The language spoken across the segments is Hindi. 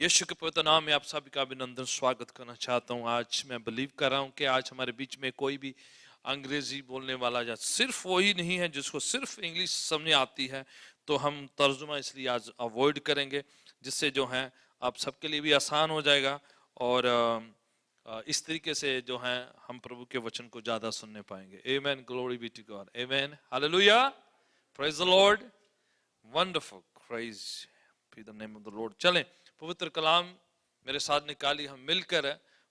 यीशु के पवित्र नाम में आप सभी का अभिनंदन स्वागत करना चाहता हूँ। आज मैं बिलीव कर रहा हूँ कि आज हमारे बीच में कोई भी अंग्रेजी बोलने वाला या सिर्फ वही नहीं है जिसको सिर्फ इंग्लिश समझ आती है, तो हम तर्जुमा इसलिए आज अवॉइड करेंगे, जिससे जो है आप सबके लिए भी आसान हो जाएगा और इस तरीके से जो है हम प्रभु के वचन को ज्यादा सुनने पाएंगे। Amen, glory be to God, amen, hallelujah, praise the Lord, wonderful, praise be the name of the Lord. चलें पवित्र कलाम मेरे साथ निकाली, हम मिलकर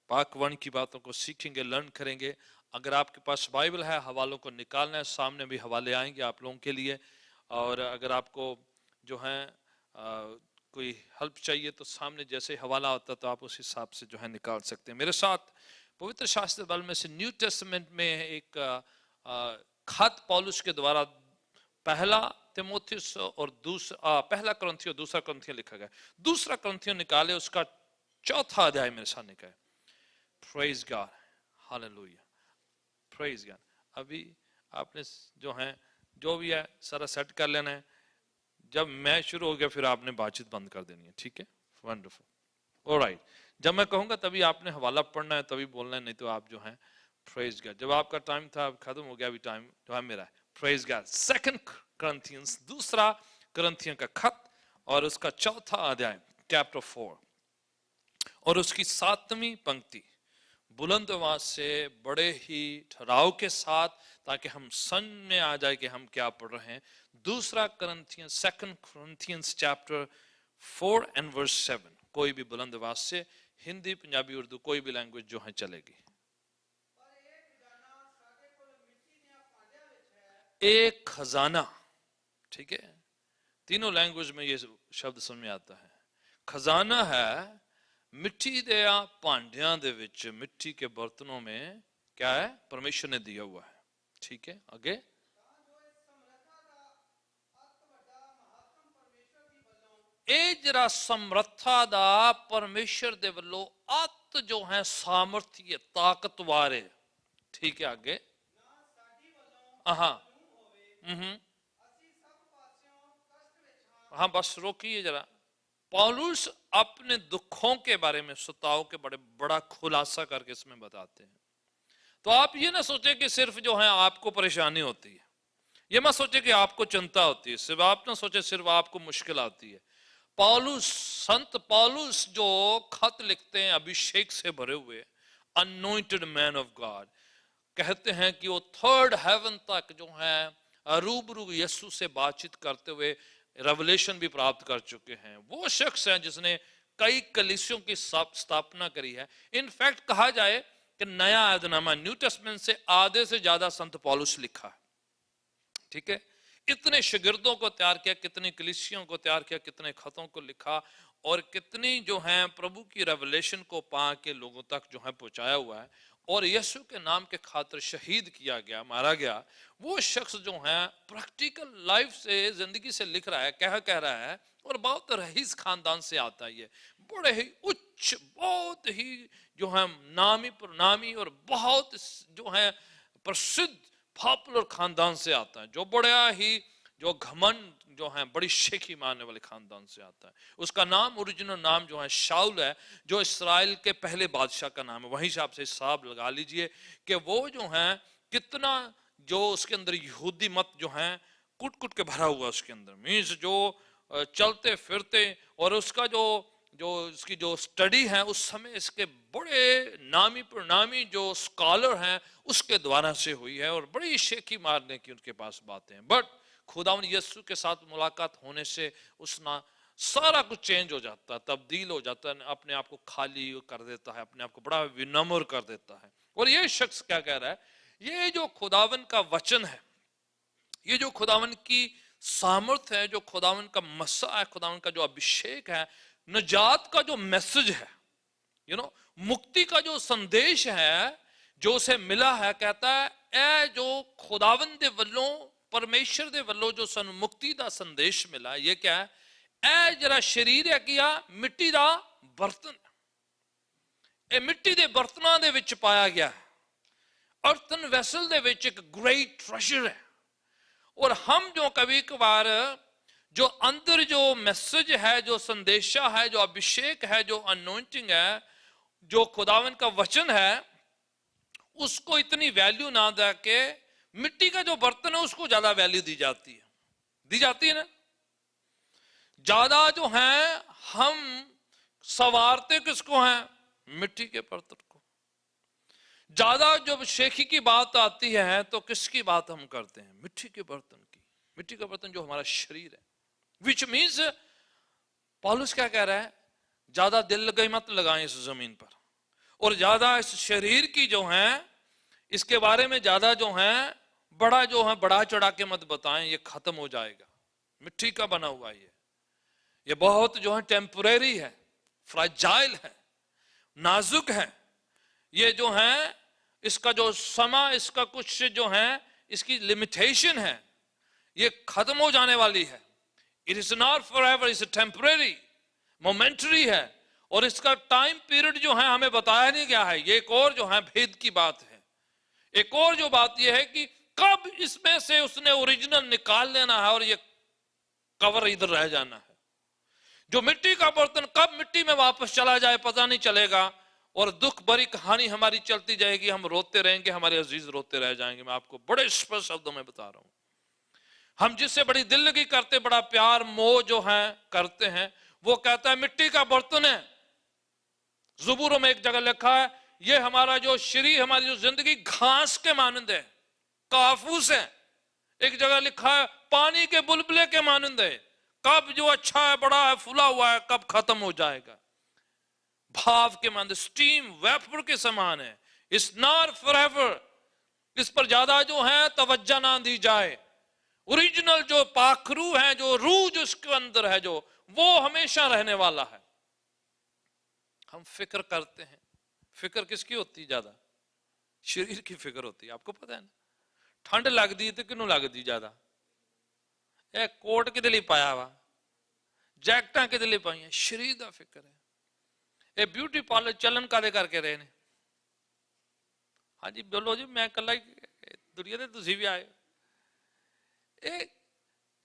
पाकवाणी की बातों को सीखेंगे, लर्न करेंगे। अगर आपके पास बाइबल है, हवालों को निकालना है, सामने भी हवाले आएंगे आप लोगों के लिए। और अगर आपको जो है कोई हेल्प चाहिए तो सामने जैसे हवाला होता तो आप उस हिसाब से जो है निकाल सकते हैं। मेरे साथ पवित्र शास्त्र बल में से न्यू टेस्टामेंट में एक खत पौलुस के द्वारा पहला तिमोथियस और दूसरा पहला कुरिन्थियों दूसरा कुरिन्थियों लिखा गया। दूसरा कुरिन्थियों निकाले, उसका चौथा अध्याय मेरे सामने का है। Praise God, hallelujah, praise God. अभी आपने जो है जो भी है सारा सेट कर लेना है। जब मैं शुरू हो गया फिर आपने बातचीत बंद कर देनी है, ठीक है? Wonderful, alright. जब मैं कहूंगा तभी आपने हवाला पढ़ना है, तभी बोलना है, नहीं तो आप जो है प्रेज गॉड। जब आपका टाइम था खत्म हो गया, अभी टाइम जो है मेरा है। Praise God. सेकंड कुरिन्थियंस, दूसरा कुरिन्थियों का खत और उसका चौथा अध्याय, चैप्टर 4 और उसकी 7वीं पंक्ति, बुलंद आवाज से बड़े ही ठहराव के साथ, ताकि हम समझ में आ जाए कि हम क्या पढ़ रहे हैं। दूसरा कुरिन्थियंस, सेकंड कुरिन्थियंस चैप्टर 4 एंड वर्स 7। कोई भी बुलंद आवाज से, हिंदी, पंजाबी, उर्दू, कोई भी लैंग्वेज जो है चलेगी। एक खजाना, ठीक है, तीनों लैंग्वेज में ये शब्द समझ में आता है। खजाना है मिट्टी दे भांडियां दे विच, मिट्टी के बर्तनों में क्या है, परमेश्वर ने दिया हुआ है, ठीक है। आगे, ਇਹ ਜਿਹੜਾ ਸਮਰੱਥਾ ਦਾ ਪਰਮੇਸ਼ਰ ਦੇ ਵੱਲੋਂ ਅਤ ਜੋ ਹੈ ਸਾਮਰਥੀ ਹੈ, ਤਾਕਤਵਾਰ ਹੈ, ठीक है। आगे, हाँ बस रोकिए जरा। पौलुस अपने दुखों के बारे में, सताव के बड़ा खुलासा करके इसमें बताते हैं। तो आप ये ना सोचे कि सिर्फ जो है आपको परेशानी होती है, ये मत सोचे कि आपको चिंता होती है, सिर्फ आप ना सोचे सिर्फ आपको मुश्किल आती है। पौलुस, संत पौलुस जो खत लिखते हैं अभिषेक से भरे हुए, अनोइंटेड मैन ऑफ गॉड, कहते हैं कि वो थर्ड हेवन तक जो है रूबरू यीशु से बातचीत करते हुए रेवलेशन भी प्राप्त कर चुके हैं। वो शख्स है जिसने कई कलीसियों की स्थापना करी है। इनफैक्ट कहा जाए कि नया अहदनामा, न्यू टेस्टामेंट से आधे से ज्यादा संत पौलुस लिखा है, ठीक है। इतने शागिर्दों को तैयार किया, कितनी कलीसियों को तैयार किया, कितने खतों को लिखा, और कितनी जो है प्रभु की रेवलेशन को पा के लोगों तक जो है पहुंचाया हुआ है। और यीशु के नाम के खातिर शहीद किया गया, मारा गया। वो शख्स जो है प्रैक्टिकल लाइफ से, जिंदगी से लिख रहा है, कह रहा है, और बहुत रईस खानदान से आता है। ये बड़े ही उच्च, बहुत ही जो है नामी प्रनामी और बहुत जो है प्रसिद्ध पॉपुलर खानदान से आता है, जो बड़ा ही जो घमंड जो है, बड़ी शेखी मारने वाले खानदान से आता है। उसका नाम, ओरिजिनल नाम जो है शाऊल है, जो इस्राएल के पहले बादशाह का नाम है। वहीं से आपसे हिसाब लगा लीजिए कि वो जो है कितना, जो उसके अंदर यहूदी मत जो है कुट कुट के भरा हुआ उसके अंदर, मीन्स जो चलते फिरते, और उसका जो इसकी जो स्टडी है उस समय इसके बड़े नामी प्रनामी जो स्कॉलर हैं उसके द्वारा से हुई है, और बड़ी शेखी मारने की उनके पास बातें हैं। बट खुदावन यीशु के साथ मुलाकात होने से उसना सारा कुछ चेंज हो जाता है, तब्दील हो जाता है, अपने आप को खाली कर देता है, अपने आप को बड़ा विनम्र कर देता है। और ये शख्स क्या कह रहा है, ये जो खुदावन का वचन है, ये जो खुदावन की सामर्थ है, जो खुदावन का मसा है, खुदावन का जो अभिषेक है, नजात का जो मैसेज है, मुक्ति का जो संदेश है जो उसे मिला है, कहता है ए जो खुदावन दे वल्लों, परमेश्वर दे वल्लों जो सानू मुक्ति दा संदेश मिला, ये क्या है, ए जरा शरीर है किया मिट्टी दा बर्तन, ए मिट्टी दे बर्तनां दे विच पाया गया है। अर्थन वैसल दे विच एक ग्रेट ट्रेजर है। और हम जो कभी कभार जो अंदर जो मैसेज है, जो संदेशा है, जो अभिषेक है, जो अनोइंटिंग है, जो खुदावन का वचन है, उसको इतनी वैल्यू ना दे के मिट्टी का जो बर्तन है उसको ज्यादा वैल्यू दी जाती है ना। ज्यादा जो है हम सवारते किसको हैं? मिट्टी के बर्तन को। ज्यादा जब शेखी की बात आती है तो किसकी बात हम करते हैं? मिट्टी के बर्तन की। मिट्टी का बर्तन जो हमारा शरीर है, विच मीन्स पौलुस क्या कह रहा है? ज्यादा दिल लगाई मत लगाएं इस जमीन पर, और ज्यादा इस शरीर की जो है इसके बारे में ज्यादा जो है बढ़ा चढ़ा के मत बताएं, ये खत्म हो जाएगा। मिट्टी का बना हुआ ये बहुत जो है टेम्परेरी है, फ्राजाइल है, नाजुक है। ये जो है इसका जो समा, इसका कुछ जो है इसकी लिमिटेशन है, ये खत्म हो जाने वाली है। It is not for ever, it's temporary, momentary है। और इसका टाइम पीरियड जो है हमें बताया नहीं गया है। ये एक और जो है भेद की बात है। एक और जो बात यह है कि कब इसमें से उसने ओरिजिनल निकाल लेना है और ये कवर इधर रह जाना है। जो मिट्टी का बर्तन कब मिट्टी में वापस चला जाए पता नहीं चलेगा, और दुख भरी कहानी हमारी चलती जाएगी, हम रोते रहेंगे, हमारे अजीज रोते रह जाएंगे। मैं आपको बड़े स्पष्ट शब्दों में बता रहा हूं। हम जिससे बड़ी दिल लगी करते, बड़ा प्यार मोह जो है करते हैं, वो कहता है मिट्टी का बर्तन है। ज़बूरों में एक जगह लिखा है, ये हमारा जो शरीर, हमारी जो जिंदगी घास के मानंद है, काफूस है। एक जगह लिखा है पानी के बुलबुले के मानंद है। कब जो अच्छा है, बड़ा है, फूला हुआ है, कब खत्म हो जाएगा। भाव के मानंद, स्टीम, वेपर के समान है। It's not forever. इस पर ज्यादा जो है तवज्जो ना दी जाए। ओरिजिनल जो पाखरू है, जो रूह जो उसके अंदर है, जो वो हमेशा रहने वाला है। हम फिक्र करते हैं, फिक्र किसकी होती है ज्यादा? शरीर की फिक्र होती है। आपको पता है ना, ठंड लगती है तो किन्नू लगती ज्यादा? ये कोट किदे लिए पाया वा, जैकटा किदे लिए पाई? शरीर का फिक्र है। ये ब्यूटी पार्लर चलन कादे करके रहे ने? हाँ जी बोलो जी, मैं कला ही दुनिया दे, तुसी भी आए। ये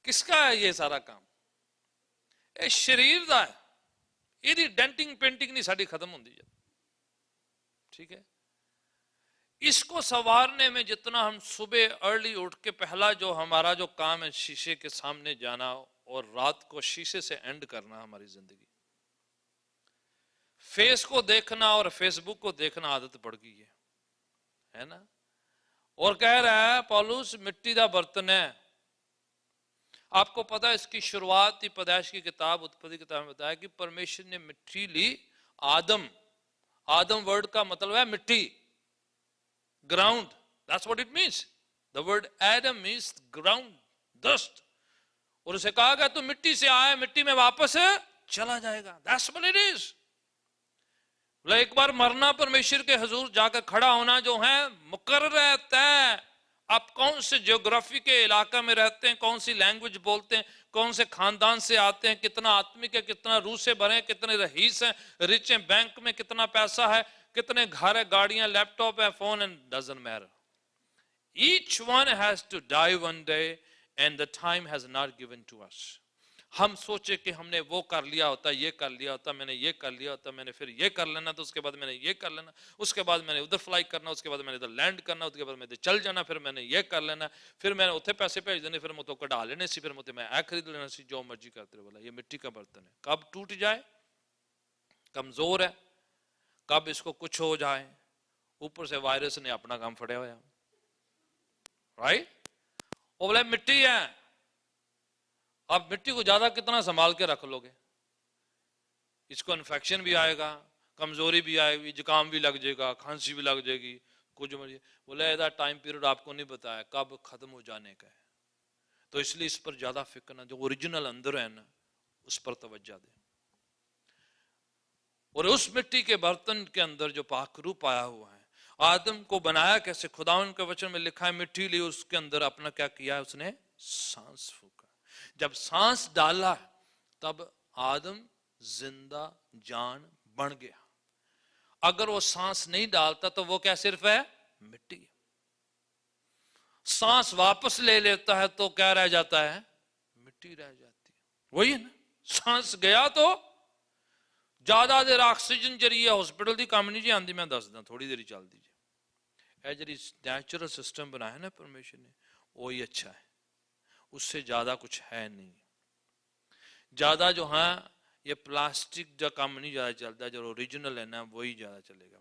किसका है ये सारा काम? ये शरीर का है। यदि डेंटिंग पेंटिंग नहीं साड़ी खत्म होती है, ठीक है। इसको संवारने में जितना हम सुबह अर्ली उठ के पहला जो हमारा जो काम है शीशे के सामने जाना और रात को शीशे से एंड करना, हमारी जिंदगी फेस को देखना और फेसबुक को देखना आदत पड़ गई है ना। और कह रहा है पौलुस मिट्टी का बर्तन है। आपको पता है इसकी शुरुआत ही पैदाइश की किताब, उत्पत्ति किताब में बताया कि परमेश्वर ने मिट्टी ली। आदम, आदम वर्ड का मतलब है मिट्टी, ground. That's what it means. The word Adam means ground, dust. और उसे कहा गया तो मिट्टी से आया, मिट्टी में वापस चला जाएगा। That's what it is. एक बार मरना, परमेश्वर के हुजूर जाकर खड़ा होना जो है मुकर्रर है, तय। आप कौन से ज्योग्राफी के इलाका में रहते हैं, कौन सी लैंग्वेज बोलते हैं, कौन से खानदान से आते हैं, कितना आत्मिक है, कितना रूह से भरे हैं, कितने रईस हैं, रिच हैं, बैंक में कितना पैसा है, कितने घर है, गाड़ियां, लैपटॉप है, phone, and doesn't matter. Each one has to die one day and the time has not given to us. हम सोचे कि हमने वो कर लिया होता, ये कर लिया होता, मैंने ये कर लिया होता, मैंने फिर ये कर लेना, तो उसके बाद मैंने ये कर लेना, उसके बाद मैंने उधर फ्लाई करना, उसके बाद मैंने इधर लैंड करना, उसके बाद मैंने चल जाना, फिर मैंने ये कर लेना, फिर मैंने उथे पैसे भेज देने, फिर मुझे कढ़ा लेने सी, फिर मुझे मैं ए खरीद लेना सी, जो मर्जी करते रहे। बोला ये मिट्टी का बर्तन है, कब टूट जाए, कमजोर है, कब इसको कुछ हो जाए। ऊपर से वायरस ने अपना काम फड़िया हुआ, राइट। वो बोला मिट्टी है। आप मिट्टी को ज्यादा कितना संभाल के रख लोगे, इसको इन्फेक्शन भी आएगा, कमजोरी भी आएगी, जुकाम भी लग जाएगा, खांसी भी लग जाएगी, कुछ मर्जी। बोले ऐसा टाइम पीरियड आपको नहीं बताया कब खत्म हो जाने का है, तो इसलिए इस पर ज्यादा फिक्र ना, जो ओरिजिनल अंदर है ना उस पर तवज्जो दे। और उस मिट्टी के बर्तन के अंदर जो पाखरू पाया हुआ है, आदम को बनाया कैसे? खुदावन के वचन में लिखा है मिट्टी ली, उसके अंदर अपना क्या किया, उसने सांस फूका। जब सांस डाला तब आदम जिंदा जान बन गया। अगर वो सांस नहीं डालता तो वो क्या सिर्फ है मिट्टी। सांस वापस ले लेता है तो क्या रह जाता है, मिट्टी रह जाती है। वही है ना, सांस गया तो ज्यादा देर ऑक्सीजन जरिए हॉस्पिटल की काम नहीं जी आती, मैं दसदा थोड़ी देर चलती जी। यह जी नैचुरल सिस्टम बनाया ना परमेश्वर ने, वही अच्छा है, उससे ज्यादा कुछ है नहीं। ज्यादा जो है ये प्लास्टिक का काम नहीं ज्यादा चलता, जो ओरिजिनल है ना वही ज्यादा चलेगा।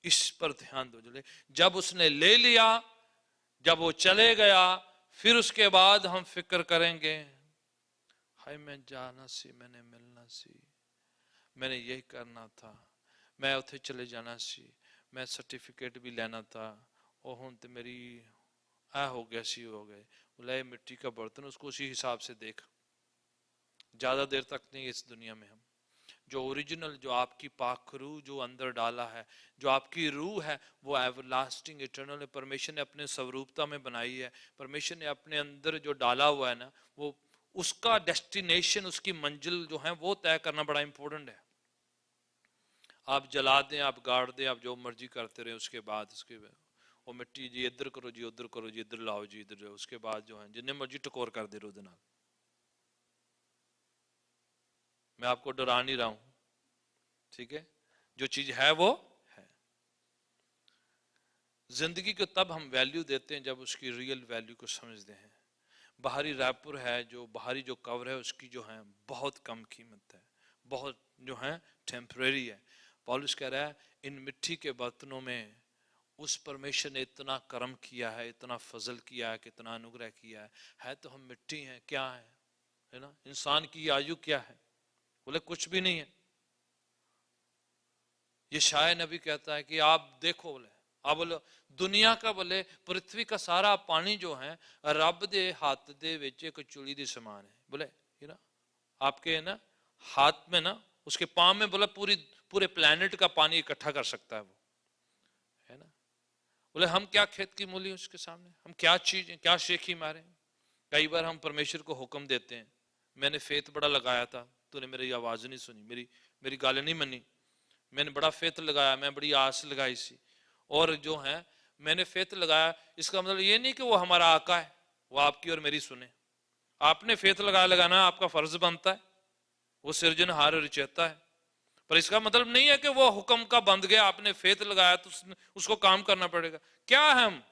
इस पर ध्यान दो। चले जब उसने ले लिया, जब वो चले गया, फिर उसके बाद हम फिक्र करेंगे, हाय मैं जाना सी, मैंने मिलना सी, मैंने यही करना था, मैं उथे चले जाना सी, मैं सर्टिफिकेट भी लेना था, और हुन तो मेरी आ हो गया सी हो गए। बोला मिट्टी का बर्तन, उसको उसी हिसाब से देख, ज्यादा देर तक नहीं इस दुनिया में। हम जो ओरिजिनल, जो आपकी पाक रूह जो अंदर डाला है, जो आपकी रूह है, वो एवरलास्टिंग इटर्नल है। परमेश्वर ने अपने स्वरूपता में बनाई है, परमेश्वर ने अपने अंदर जो डाला हुआ है ना, वो उसका डेस्टिनेशन, उसकी मंजिल जो है वो तय करना बड़ा इंपॉर्टेंट है। आप जला दें, आप गाड़ दें, आप जो मर्जी करते रहे, उसके बाद उसके वो मिट्टी जी इधर करो जी, उधर करो जी, इधर लाओ जी, इधर, उसके बाद जो है जिन्हें मर्जी टकोर कर दे रहे हो। मैं आपको डरा नहीं रहा हूं, ठीक है, जो चीज है वो है। जिंदगी को तब हम वैल्यू देते हैं जब उसकी रियल वैल्यू को समझते हैं। बाहरी रैपर है, जो बाहरी जो कवर है, उसकी जो है बहुत कम कीमत है, बहुत जो है टेम्परेरी है। पौलुस कह रहा है इन मिट्टी के बर्तनों में उस परमेश्वर ने इतना कर्म किया है, इतना फजल किया है, कितना अनुग्रह किया है तो हम मिट्टी हैं, क्या है ना। इंसान की आयु क्या है, बोले कुछ भी नहीं है। ये शायद नबी कहता है कि आप देखो, बोले आप बोले दुनिया का, बोले पृथ्वी का सारा पानी जो है रब दे हाथ दे विच एक चुली दी समान है। बोले ये ना आपके ना हाथ में ना, उसके पाम में, बोला पूरे प्लेनेट का पानी इकट्ठा कर सकता है वो, है ना। बोले हम क्या खेत की मूली उसके सामने, हम क्या चीज, क्या शेखी मारे। कई बार हम परमेश्वर को हुक्म देते हैं, मैंने फेत बड़ा लगाया था, तूने मेरी आवाज नहीं सुनी, मेरी गालें नहीं मनी, मैंने बड़ा फेत लगाया, मैं बड़ी आस लगाई सी, और जो है मैंने फेत लगाया, इसका मतलब ये नहीं कि वो हमारा आका है, वो आपकी और मेरी सुने। आपने फेत लगाना आपका फर्ज बनता है, वो सिरजनहार रचयिता है, पर इसका मतलब नहीं है कि वो हुक्म का बंद गया, आपने फेत लगाया तो उसको काम करना पड़ेगा। क्या है हम,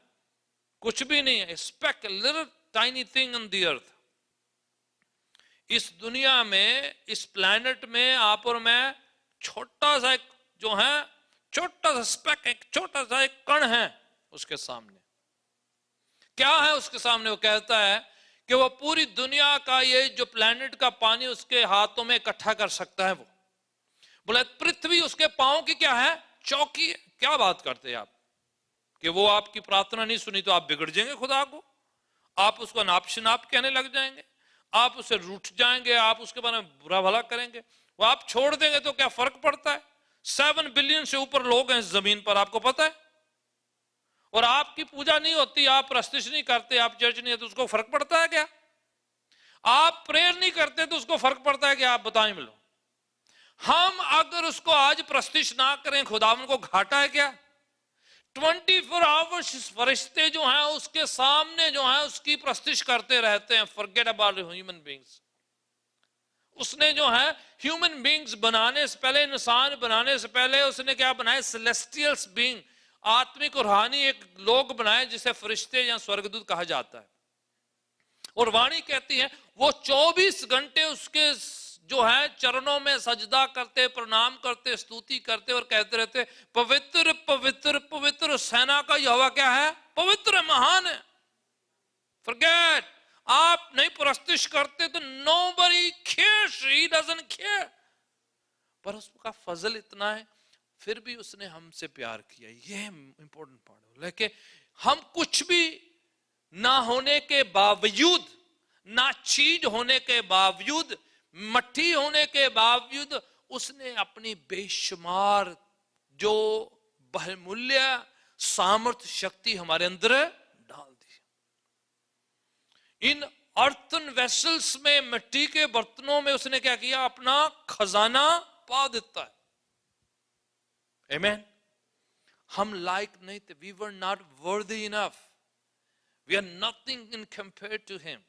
कुछ भी नहीं है, speck little tiny thing on the earth. इस दुनिया में, इस प्लैनेट में आप और मैं छोटा सा एक जो है, छोटा सा स्पेक, एक छोटा सा एक कण है उसके सामने। क्या है उसके सामने, वो कहता है कि वो पूरी दुनिया का ये जो प्लैनेट का पानी उसके हाथों में इकट्ठा कर सकता है। वो बोले पृथ्वी उसके पांव की क्या है, चौकी है। क्या बात करते हैं आप, कि वो आपकी प्रार्थना नहीं सुनी तो आप बिगड़ जाएंगे खुदा को, आप उसको नाप शनाप कहने लग जाएंगे, आप उसे रूठ जाएंगे, आप उसके बारे में बुरा भला करेंगे, वो आप छोड़ देंगे तो क्या फर्क पड़ता है। 7 बिलियन से ऊपर लोग हैं इस जमीन पर, आपको पता है, और आपकी पूजा नहीं होती, आप प्रस्तिश नहीं करते, आप चर्च नहीं है, तो उसको फर्क पड़ता है क्या। आप प्रेयर नहीं करते तो उसको फर्क पड़ता है क्या, आप बताएं मिलो। हम अगर उसको आज प्रस्तिश ना करें, खुदावन को घाटा है क्या। 24 आवर्स फरिश्ते जो हैं उसके सामने जो है उसकी प्रस्तिश करते रहते हैं। Forget about human beings. उसने जो है ह्यूमन बीइंग्स बनाने से पहले, इंसान बनाने से पहले उसने क्या बनाया, सेलेस्टियल्स बीइंग, आत्मिक और रूहानी एक लोग बनाए जिसे फरिश्ते या स्वर्गदूत कहा जाता है। और वाणी कहती है वो 24 घंटे उसके जो है चरणों में सजदा करते, प्रणाम करते, स्तुति करते और कहते रहते पवित्र पवित्र पवित्र सेना का यहोवा क्या है, पवित्र है, महान है। फॉरगेट, आप नहीं प्रस्तिश करते तो nobody cares, he doesn't care. पर उसका फजल इतना है, फिर भी उसने हमसे प्यार किया, ये इंपॉर्टेंट पार्ट है। लेकिन हम कुछ भी ना होने के बावजूद, ना चीज होने के बावजूद, मट्टी होने के बावजूद उसने अपनी बेशुमार जो बहुमूल्य सामर्थ शक्ति हमारे अंदर डाल दी। इन अर्थन वेसल्स में, मिट्टी के बर्तनों में उसने क्या किया, अपना खजाना पा देता है। आमीन। हम लायक नहीं थे, we were not worthy enough, we are nothing in compare to him.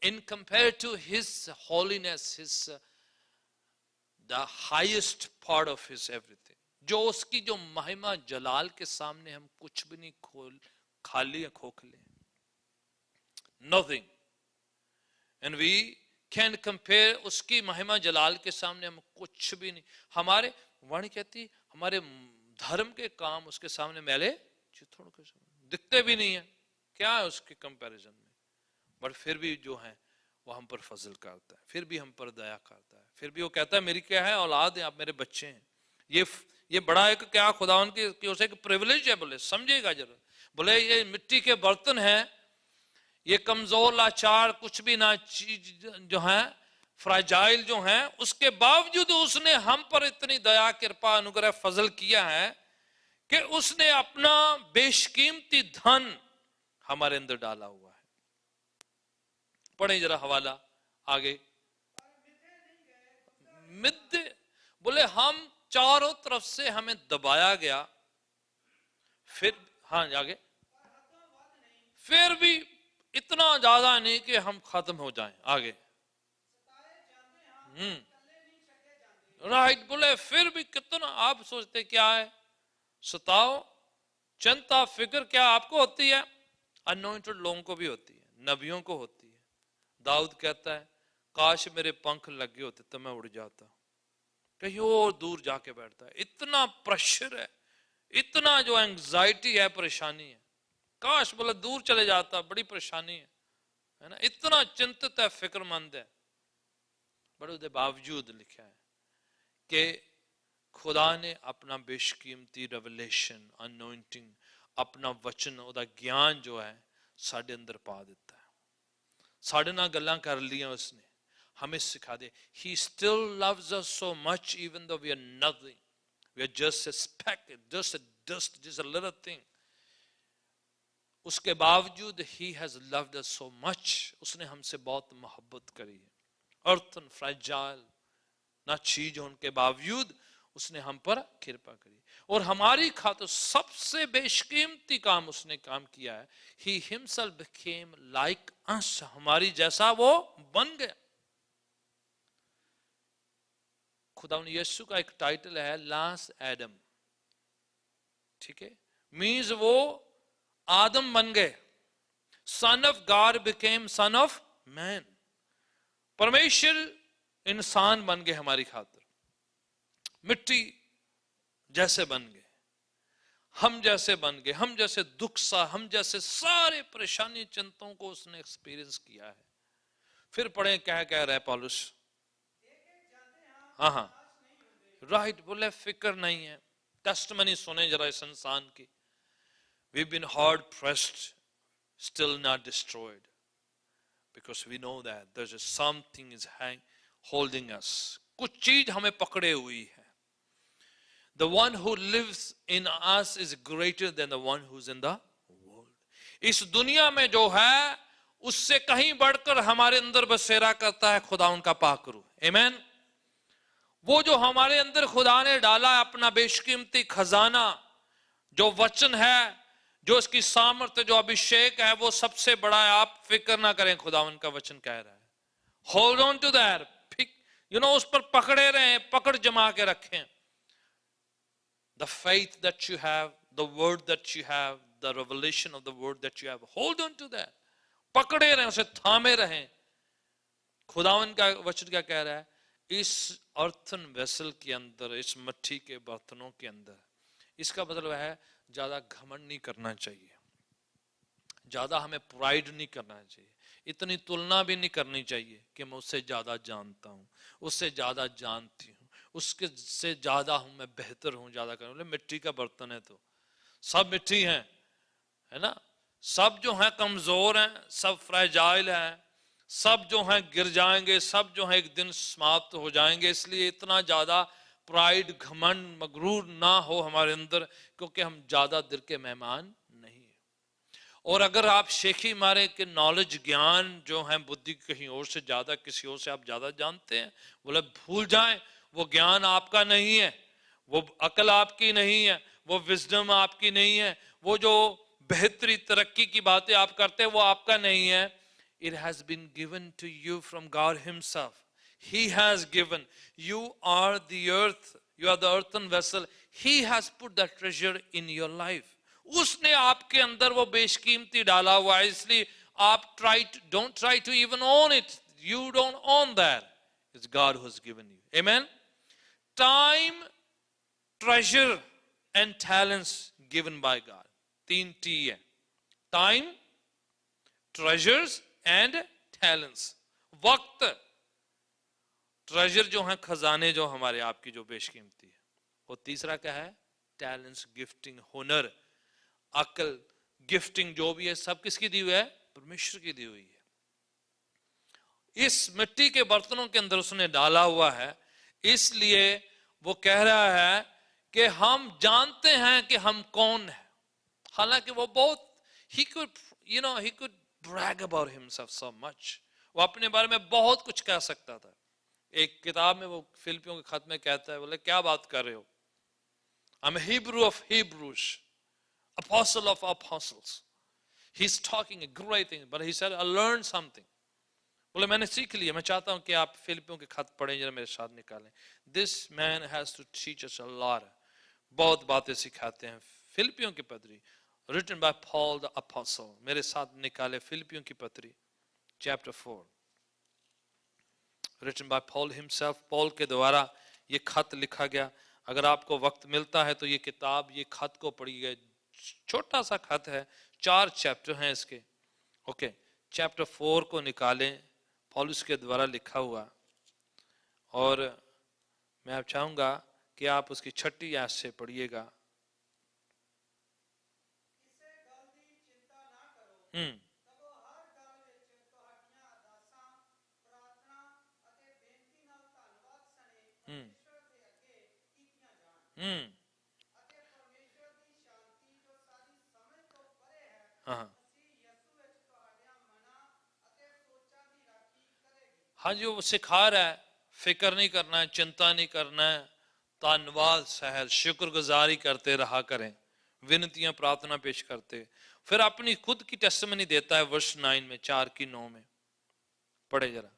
in compared to his holiness, his the highest part of his everything, जो उसकी जो महिमा जलाल के सामने हम कुछ भी नहीं, खाली खोखले, nothing, and we can compare उसकी महिमा जलाल के सामने हम कुछ भी नहीं। हमारे वाणी कहती हमारे धर्म के काम उसके सामने मैले चिथड़ों के सामने दिखते भी नहीं है, क्या है उसके कंपैरिजन में। बट फिर भी जो है वो हम पर फजल करता है, फिर भी हम पर दया करता है, फिर भी वो कहता है मेरी क्या है औलाद है, आप मेरे बच्चे हैं। ये बड़ा एक क्या खुदावन की ओर से एक प्रिविलेज है, बोले समझेगा जरूर। बोले ये मिट्टी के बर्तन हैं, ये कमजोर लाचार कुछ भी ना चीज जो है फ्राजाइल जो है, उसके बावजूद उसने हम पर इतनी दया कृपा अनुग्रह फजल किया है कि उसने अपना बेशकीमती धन हमारे अंदर डाला हुआ है। पढ़े जरा हवाला आगे। मिद्दे बोले हम चारों तरफ से हमें दबाया गया, फिर हाँ आगे, फिर भी इतना ज्यादा नहीं कि हम खत्म हो जाएं। आगे राइट। बोले फिर भी कितना, आप सोचते क्या है सताओ चिंता फिक्र क्या आपको होती है? अनोइंटेड लोगों को भी होती है, नबियों को होती है। दाऊद कहता है काश मेरे पंख लगे होते तो मैं उड़ जाता, कहीं और दूर जाके बैठता है। इतना प्रेशर है, इतना जो एंजाइटी है, परेशानी है, काश बोला दूर चले जाता, बड़ी परेशानी है ना, इतना चिंतित है, फिक्रमंद है। बड़े उसके बावजूद लिखा है कि खुदा ने अपना बेशकीमती रेवलेशन अनोइंटिंग अपना वचन ਉਹਦਾ ज्ञान जो है साढ़े अंदर पा देता है, साढ़े नाल गल्लां कर लियां उसने, हमें सिखा दे। He still loves us so much even though we are nothing, we are just a speck, just a dust, just a little thing. उसके बावजूद he has loved us so much, उसने हमसे बहुत मोहब्बत करी है। अर्थन फ्राइजाइल ना चीज होने के बावजूद उसने हम पर कृपा करी और हमारी खातिर सबसे बेशकीमती काम उसने काम किया है। He himself became like us, हमारी जैसा वो बन गया। खुदा यीशु का एक टाइटल है लास्ट एडम, ठीक है, मीन्स वो आदम बन गए। Son of God became son of man, परमेश्वर इंसान बन गए हमारी खातिर, मिट्टी जैसे बन गए, हम जैसे बन गए, हम जैसे दुख सा, हम जैसे सारे परेशानी चिंताओं को उसने एक्सपीरियंस किया है। फिर पढ़े क्या कह रहा है पौलुस, हाँ हाँ राइट, बोले फिक्र नहीं है। टेस्टमनी सुने जरा इस इंसान की, we've been hard pressed still not destroyed because we know that there's something is holding us, कुछ चीज हमें पकड़े हुई है। The one who lives in us is greater than the one who's in the world. इस दुनिया में जो है उससे कहीं बढ़कर हमारे अंदर बसेरा करता है खुदा उनका पाक रूह। आमीन। वो जो हमारे अंदर खुदा ने डाला अपना बेशकीमती खजाना, जो वचन है, जो उसकी सामर्थ्य, जो अभिषेक है, वो सबसे बड़ा है। आप फिक्र ना करें, खुदा उनका वचन कह रहा है होल्ड ऑन टू दैट, उस पर पकड़े रहें, पकड़ जमा के रखें। The faith that you have, the word that you have, the revelation of the word that you have, hold on to that, पकड़े रहें, उसे थामे रहें। खुदावन का वचन क्या कह रहा है, इस अर्थन वेसल के अंदर, इस मट्टी के बर्तनों के अंदर, इसका मतलब है ज्यादा घमंड नहीं करना चाहिए, ज्यादा हमें प्राइड नहीं करना चाहिए, इतनी तुलना भी नहीं करनी चाहिए कि मैं उससे ज्यादा जानता हूं, उससे ज्यादा जानती हूं, उसके से ज्यादा हूं, मैं बेहतर हूं, ज्यादा करूं। बोले मिट्टी का बर्तन है तो सब मिट्टी हैं, है ना, सब जो है कमजोर हैं, सब फ्रेजाइल हैं, सब जो हैं गिर जाएंगे, सब जो है एक दिन समाप्त हो जाएंगे। इसलिए इतना ज्यादा प्राइड घमंड मगरूर ना हो हमारे अंदर, क्योंकि हम ज्यादा दिल के मेहमान नहीं है। और अगर आप शेखी मारे कि नॉलेज ज्ञान जो है बुद्धि कहीं और से ज्यादा, किसी और से आप ज्यादा जानते हैं, बोले भूल जाएं, वो ज्ञान आपका नहीं है, वो अकल आपकी नहीं है, वो विजडम आपकी नहीं है, वो जो बेहतरी तरक्की की बातें आप करते हैं वो आपका नहीं है। It has been given to you from God himself. He has given. You are the earth. You are the earthen vessel. He has put that treasure in your life. उसने आपके अंदर वो बेशकीमती डाला हुआ है, इसलिए आप don't try to even own it. You don't own that. It's God who's given you. Amen. Time, treasure and talents given by God. 3 T है. Time, treasures and talents. वक्त, ट्रेजर जो है, खजाने जो हमारे आपकी जो बेशकीमती है, और तीसरा क्या है? टैलेंट्स, गिफ्टिंग, हुनर, अकल, गिफ्टिंग जो भी है सब किसकी दी हुई है? परमेश्वर की दी हुई है। इस मिट्टी के बर्तनों के अंदर उसने डाला हुआ है, इसलिए वो कह रहा है कि हम जानते हैं कि हम कौन है। हालांकि वो बहुत he could brag about himself so much. वो अपने बारे में बहुत कुछ कह सकता था। एक किताब में वो फिलिपियों के खत में कहता है, बोले क्या बात कर रहे हो? I'm a Hebrew of Hebrews, apostle of apostles. He's talking a great thing, but he said I learned something. बोले मैंने सीख लिया। मैं चाहता हूं कि आप फिलिपियों के खत पढ़ें, जरा मेरे साथ निकालें। This man has to teach us a lot. बहुत बातें सिखाते हैं। फिलिपियों की पत्री, written by Paul the apostle. मेरे साथ निकाले फिलिपियों की पत्री, chapter 4. Written by Paul himself. Paul के द्वारा ये खत लिखा गया। अगर आपको वक्त मिलता है तो ये किताब, ये खत को पढ़िए। छोटा सा खत है, 4 चैप्टर हैं इसके। ओके, चैप्टर 4 को निकालें, पौलुस के द्वारा लिखा हुआ। और मैं आप चाहूंगा कि आप उसकी 6ठी आयत से पढ़िएगा। हाँ जी, वो सिखा रहा है, फिक्र नहीं करना है, चिंता नहीं करना है, धन्यवाद सहल, शुक्रगुजारी करते रहा करें, विनतियां प्रार्थना पेश करते। फिर अपनी खुद की टेस्टिमनी देता है वर्ष 9 में, 4 की 9 में पढ़े जरा।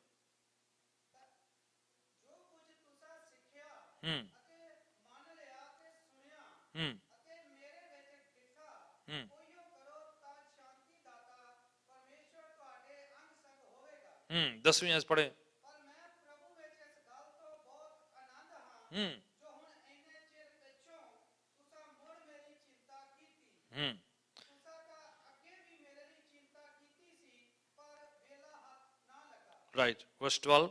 हम्म, 10वीं आयत पढ़े। Right, verse 12।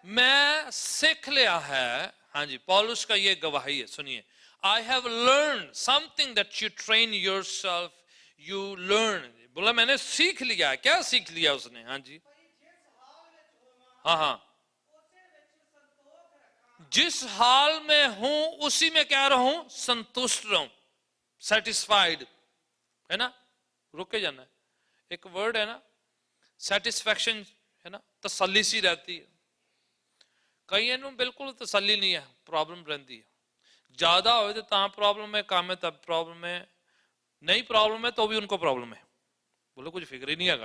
मैं सीख लिया है। हाँ जी, पौलुस का ये गवाही है, सुनिए। I have learned something that you train yourself, you learn. बोला मैंने सीख लिया है। क्या सीख लिया उसने? हाँ जी, हाँ हाँ, जिस हाल में हूं उसी में क्या रहूं? संतुष्ट रहूं, सेटिस्फाइड, है ना? रुक के जाना है, एक वर्ड है ना, सेटिस्फैक्शन, है ना, तसल्ली सी रहती है। कई बिल्कुल तसल्ली नहीं है, प्रॉब्लम रहती है। ज्यादा हो तो ता प्रॉब्लम है, कम है तब प्रॉब्लम है, नहीं प्रॉब्लम है तो भी उनको प्रॉब्लम है। बोलो कुछ फिक्र ही नहीं है।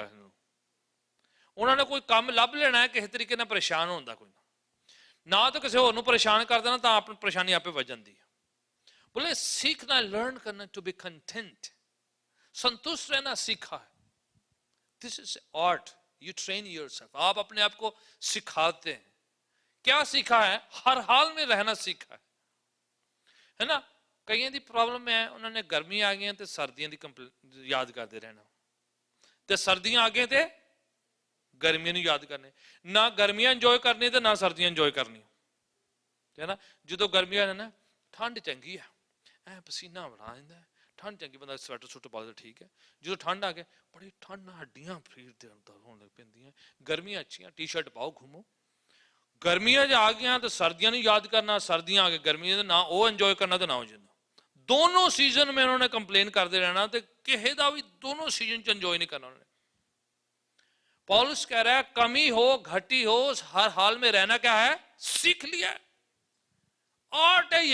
उन्होंने कोई काम लभ लेना है, किसी तरीके ना परेशान होता कोई ना, तो किसी होर परेशान कर देना, तो अपनी परेशानी आपे वज जाती है। बोले सीखना, लर्न करना, टू बी कंटेंट, संतुष्ट रहना सीखा है। This is art, you train yourself. आप अपने आप को सिखाते हैं। क्या सीखा है? हर हाल में रहना सीखा है ना? कई दी प्रॉब्लम है, उन्होंने गर्मी आ गई तो सर्दियों की याद करते रहना, तो सर्दियां आ गई तो गर्मियां याद करने, ना गर्मियां इंजॉय करनी तो ना सर्दियां इंजॉय करनी, है ना? जो गर्मियां है ना, ठंड चंगी है, ऐ पसीना बड़ा आता है, ठंड चंगी, बंदा स्वेटर सुट पा दे, ठीक है। जो ठंड आ गए, बड़ी ठंड, हड्डियां फरीद होने लग पैंदियां। गर्मियां अच्छियां, टी शर्ट पाओ, घूमो। गर्मियां जो आ गई तो सर्दियां नहीं याद करना, सर्दियां आ गई गर्मियां ना वो एंजॉय करना तो ना हो जाना। दोनों सीजन में उन्होंने कंप्लेन करते रहना, तो किसी का भी दोनों सीजन च एंजॉय नहीं करना उन्होंने। पौलुस कह रहा है कमी हो घटी हो, हर हाल में रहना क्या है? सीख लिया। आर्ट है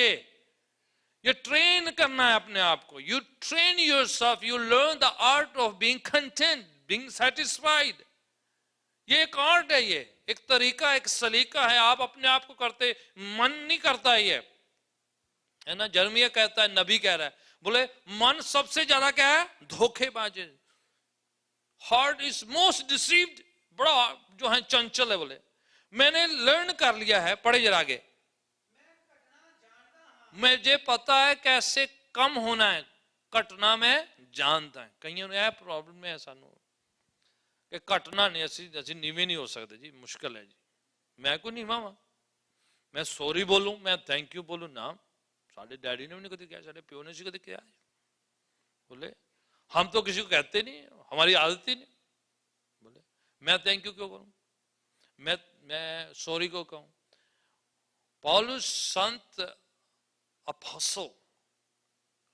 ये ट्रेन करना है अपने आप को. You train yourself, you learn the art of being content, being satisfied. ये एक आर्ट है, ये एक तरीका, एक सलीका है. आप अपने आप को करते, मन नहीं करता ये, है ना. जर्मिया कहता है, नबी कह रहा है, बोले मन सबसे ज्यादा क्या है? धोखेबाज है. हार्ट इज मोस्ट डिसीव्ड, बड़ा जो है चंचल है. बोले मैंने लर्न कर लिया है. पढ़े जरा आगे. मुझे पता है कैसे कम होना है, घटना में जानता है. कईयों ने प्रॉब्लम है सानू कि घटना नहीं, असि नीवे नहीं हो सकते जी, मुश्किल है जी. मैं कोई नीवा वा, मैं सॉरी बोलूं, मैं थैंक यू बोलूं ना. साढ़े डैडी ने भी नहीं कभी किया, साढ़े प्यो ने भी कभी किया. बोले हम तो किसी को कहते नहीं, हमारी आदत ही नहीं. बोले मैं थैंक यू क्यों करूं, मैं सॉरी को कहूं. पौलुस संत, apostle,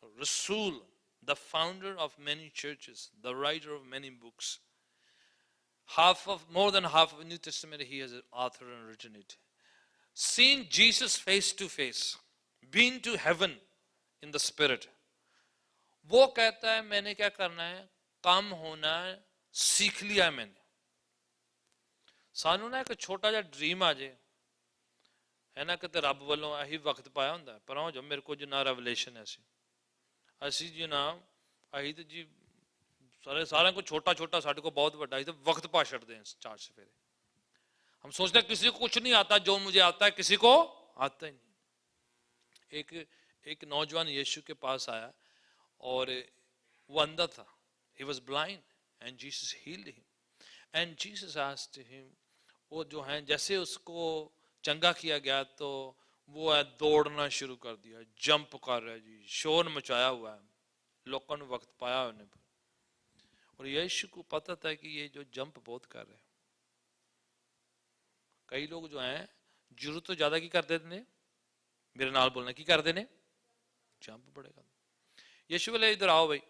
Rasul, the founder of many churches, the writer of many books. More than half of the New Testament he has authored and written it. Seen Jesus face to face, been to heaven in the spirit. वो कहता है मैंने क्या करना है? काम होना सीख लिया है मैंने. सानू ना एक छोटा जा ड्रीम आ जाए, है ना, कि रब वालों यही वक्त पाया होंगे, पर हो जो मेरे को जो ना रेवलेशन है असी जी ना, अही तो जी सारे को छोटा छोटा, साढ़े को बहुत बड़ा, तो वक्त पा छड़ते हैं चार सफेरे. हम सोचते हैं किसी को कुछ नहीं आता, जो मुझे आता है किसी को आता ही नहीं. एक नौजवान यीशु के पास आया और वो अंधा था. He was blind and Jesus healed him. And Jesus asked him, वो जो है जैसे उसको चंगा किया गया तो वो है दौड़ना शुरू कर दिया, जंप कर रहा है जी, शोर मचाया हुआ है, लोगों ने वक्त पाया होने पर. और यीशु को पता था कि ये जो जंप बहुत कर रहे हैं. कई लोग जो हैं जरूरत तो ज्यादा की कर देते ने, मेरे नाल बोलना की कर देने, जंप पड़ेगा. यीशु बोले इधर आओ भाई,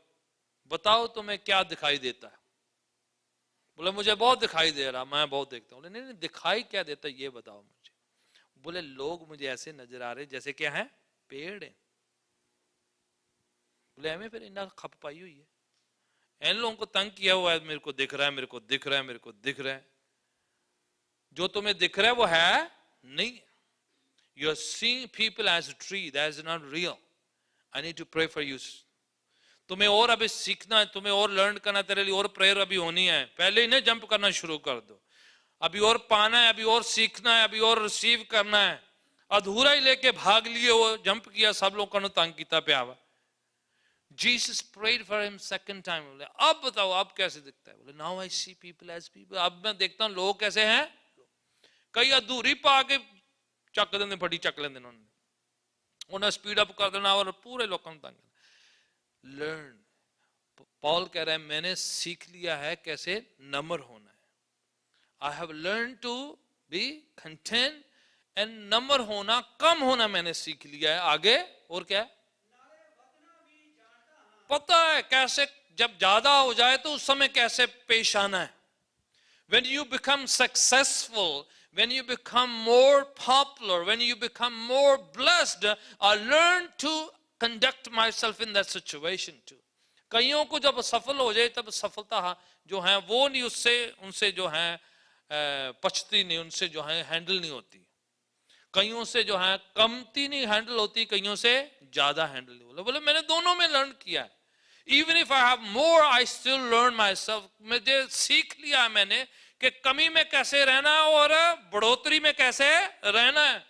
बताओ तुम्हें क्या दिखाई देता है. बोले मुझे बहुत दिखाई दे रहा, मैं बहुत देखता हूँ. नहीं दिखाई क्या देता है ये बताओ मुझे. बोले लोग मुझे ऐसे नजर आ रहे जैसे क्या है? पेड़ है. बोले हमें फिर इतना खप पाई हुई है, इन लोगों को तंग किया हुआ है, मेरे को दिख रहा है, मेरे को दिख रहा है, मेरे को दिख रहा है. जो तुम्हें दिख रहा है वो है नहीं. You are seeing people as a tree, that is not real. I need to pray for you. तुम्हें और अभी सीखना है, तुम्हें और लर्न करना, तेरे लिए और प्रेयर अभी होनी है. पहले ही ना जंप करना शुरू कर दो. अभी और पाना है, अभी और सीखना है, अभी और रिसीव करना है. अधूरा ही लेके भाग लिए, वो जंप किया, सब लोगों को तंग किया पे आवा. Jesus prayed for him second time. बोले अब बताओ अब कैसे दिखता है? बोले now I see people as people. अब मैं देखता हूं लोग कैसे हैं. कई अधूरी पा के चक देंगे, फटी चक लेंगे, उन्हें स्पीड अप कर देना और पूरे लोगों को तंग. लर्न. पॉल कह रहा है मैंने सीख लिया है कैसे नम्र होना है. I have learned to be content and नम्र होना, कम होना मैंने सीख लिया है. आगे और क्या है? पता है कैसे जब ज्यादा हो जाए तो उस समय कैसे पेश आना है. When you become successful, when you become more popular, when you become more blessed, I learn to conduct myself in that situation too. कईयों को जब सफल हो जाए तब सफलता जो है वो नहीं उनसे जो है पछती नहीं, उनसे जो है हैंडल नहीं होती. कईयों से जो है कमती नहीं हैंडल होती, कईयों से ज्यादा हैंडल नहीं होती. बोले मैंने दोनों में लर्न किया है. Even if I have more, I still learn myself. मुझे सीख लिया मैंने कि कमी में कैसे रहना और बढ़ोतरी में कैसे रहना है.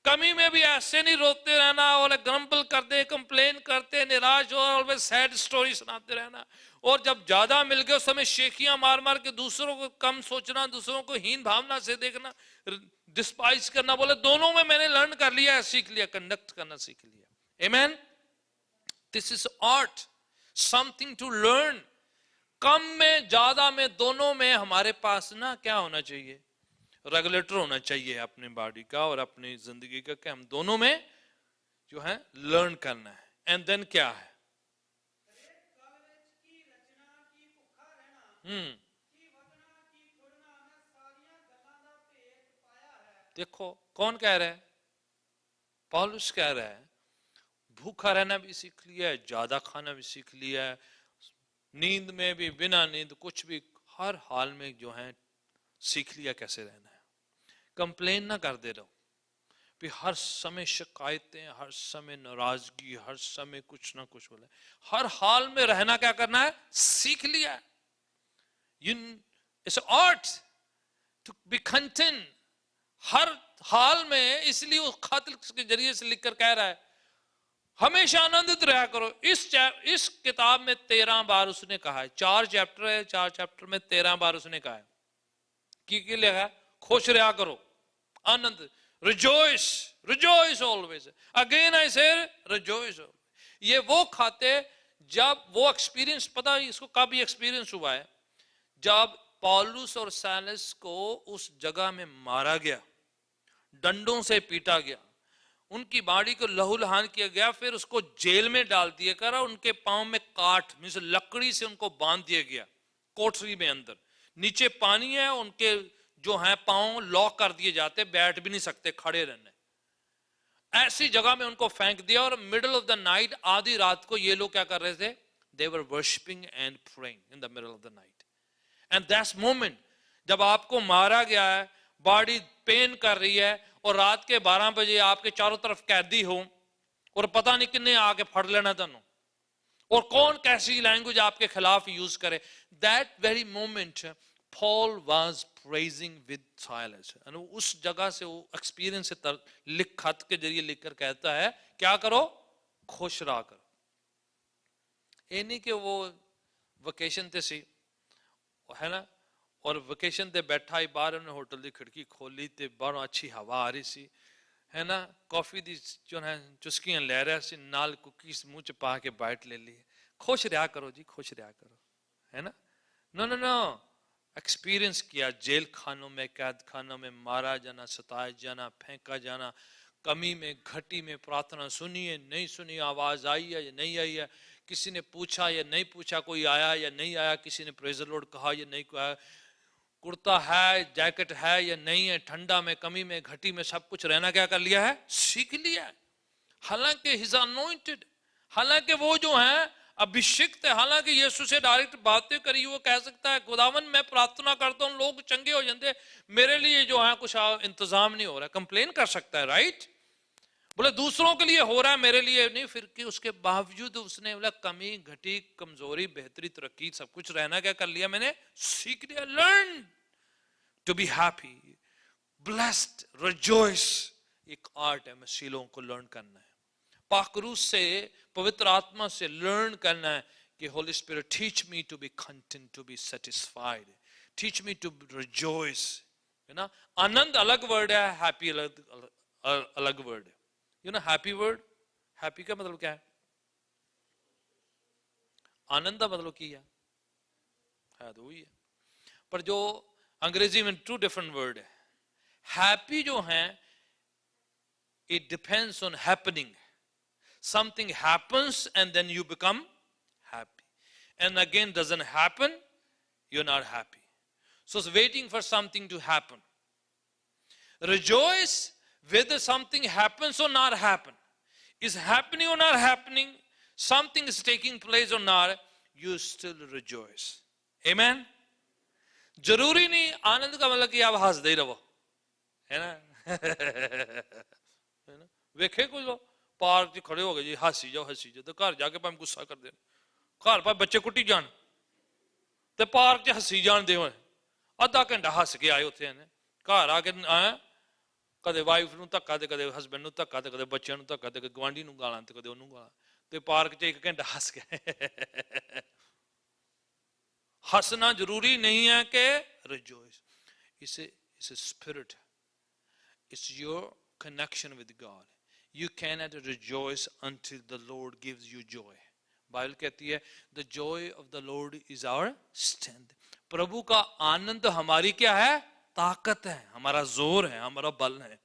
कमी में भी ऐसे नहीं रोते रहना और ग्रम्बल करते, कंप्लेन करते, निराश और ऑलवेज सैड स्टोरी सुनाते रहना. और जब ज्यादा मिल गए उस समय शेखियां मार मार के दूसरों को कम सोचना, दूसरों को हीन भावना से देखना, डिस्पाइज करना. बोले दोनों में मैंने लर्न कर लिया है, सीख लिया, कंडक्ट करना सीख लिया. Amen. This is art, something to learn. कम में ज्यादा में दोनों में हमारे पास ना क्या होना चाहिए? रेगुलेटर होना चाहिए अपनी बॉडी का और अपनी जिंदगी का, कि हम दोनों में जो है लर्न करना है. एंड देन क्या है? देखो कौन कह रहा है? पौलुस कह रहा है भूखा रहना भी सीख लिया है, ज्यादा खाना भी सीख लिया है, नींद में भी, बिना नींद, कुछ भी, हर हाल में जो है सीख लिया कैसे रहना है। कंप्लेन ना करते रहो भी हर समय शिकायतें, हर समय नाराजगी, हर समय कुछ ना कुछ बोले। हर हाल में रहना क्या करना है, सीख लिया। It's art to be content हर हाल में। इसलिए उस खातिर के जरिए से लिखकर कह रहा है हमेशा आनंदित रहा करो। इस किताब में 13 बार उसने कहा है, 4 चैप्टर है, 4 चैप्टर में 13 बार उसने कहा है कि लिखा है खुश रहा करो, आनंद, rejoice, rejoice always. Again I say rejoice. ये वो खाते जब वो एक्सपीरियंस, पता है इसको कब एक्सपीरियंस हुआ है, जब पौलुस और साइलस को उस जगह में मारा गया, डंडों से पीटा गया, उनकी बॉडी को लहूलुहान किया गया, फिर उसको जेल में डाल दिया कर, उनके पांव में काठ मींस लकड़ी से उनको बांध दिया गया कोठरी में अंदर। नीचे पानी है, उनके जो है पांव लॉक कर दिए जाते, बैठ भी नहीं सकते, खड़े रहने। ऐसी जगह में उनको फेंक दिया और मिडल ऑफ द नाइट, आधी रात को ये लोग क्या कर रहे थे, they were worshipping and praying in the middle of the night. And that's moment जब आपको मारा गया है, बॉडी पेन कर रही है, और रात के 12 बजे आपके चारों तरफ कैदी हो और पता नहीं किन्ने आके फड़ लेना तनु, और कौन कैसी लैंग्वेज आपके खिलाफ यूज करे। That very moment Paul was praising with Silas। उस जगह से वो एक्सपीरियंस से लिख, खत के जरिए लिखकर कहता है क्या करो, खुश रहा करो। ये नहीं कि वो वेकेशन थे सी है ना, और वेकेशन ते बैठा ही बाहर, उन्हें होटल की खिड़की खोली ते बाहरों अच्छी हवा आ रही सी है ना, कॉफी दी जो है चुस्कियां ले रहा सी, नाल कुकीज मुंह च पा के बाइट ले ली। खुश रहा करो जी, खुश रहा करो, है ना। नो नो नो, एक्सपीरियंस किया, जेल खानों में, कैद खानों में मारा जाना, सताया जाना, फेंका जाना, कमी में, घटी में, प्रार्थना सुनी है नहीं सुनी, आवाज आई है या नहीं आई है, किसी ने पूछा या नहीं पूछा, कोई आया या नहीं आया, किसी ने प्रेज द लॉर्ड कहा या नहीं कहा, कुर्ता है, जैकेट है या नहीं है, ठंडा में, कमी में, घटी में, सब कुछ रहना क्या कर लिया है, सीख लिया है। हालांकि ही इज अनॉइंटेड, हालांकि वो जो है अभिषिक्त है, हालांकि यीशु से डायरेक्ट बातें करी, वो कह सकता है खुदावन मैं प्रार्थना करता हूं लोग चंगे हो जाते, मेरे लिए जो है कुछ इंतजाम नहीं हो रहा, कंप्लेन कर सकता है, राइट। बोले दूसरों के लिए हो रहा है, मेरे लिए नहीं। फिर कि उसके बावजूद उसने बोला कमी, घटी, कमजोरी, बेहतरी, तरक्की, सब कुछ रहना क्या कर लिया मैंने, सीख लिया। Learn to be happy, blessed, rejoice. एक आर्ट है मसीलों को लर्न करना है, पाकरूस से, पवित्र आत्मा से लर्न करना है कि holy spirit teach me to be content, to be satisfied, teach me to rejoice, है ना। आनंद अलग वर्ड है, हैप्पी अलग वर्ड है। You know happy word, happy का मतलब क्या है, आनंद का मतलब क्या है तो वही है, पर जो अंग्रेजी में 2 डिफरेंट वर्ड है। हैप्पी जो है it depends on happening, something happens and then you become happy, and again doesn't happen, you're not happy. So it's waiting for something to happen. Rejoice whether something happens or not happen, is happening or not happening, something is taking place or not, you still rejoice. Amen. जरूरी नहीं आनंद का मतलब कि आप हंसते ही रहो, है ना। है ना, वेखे कुछ लोग पार्क च खड़े हो गए जी, हसी जाओ हसी जाओ, तो घर जाके भाਵੇਂ गुस्सा कर देन, घर भाਵੇਂ बच्चे कुट्टी जान ते पार्क च हसी जान दे, अद्धा घंटा हस के आए उत्थे, घर आके आए कदे वाइफ नूं धक्का ते कदे हसबैंड नूं धक्का ते कदे बच्चों नूं धक्का ते कदे गुआंढी नूं गालां ते कदे ओनूं गालां, ते पार्क च 1 घंटा हस के। हंसना जरूरी नहीं है कि rejoice, it's spirit, it's your connection with God. You cannot rejoice until the Lord gives you joy. Bible कहती है the joy of the Lord is our strength। प्रभु का आनंद हमारी क्या है, ताकत है, हमारा जोर है, हमारा बल है।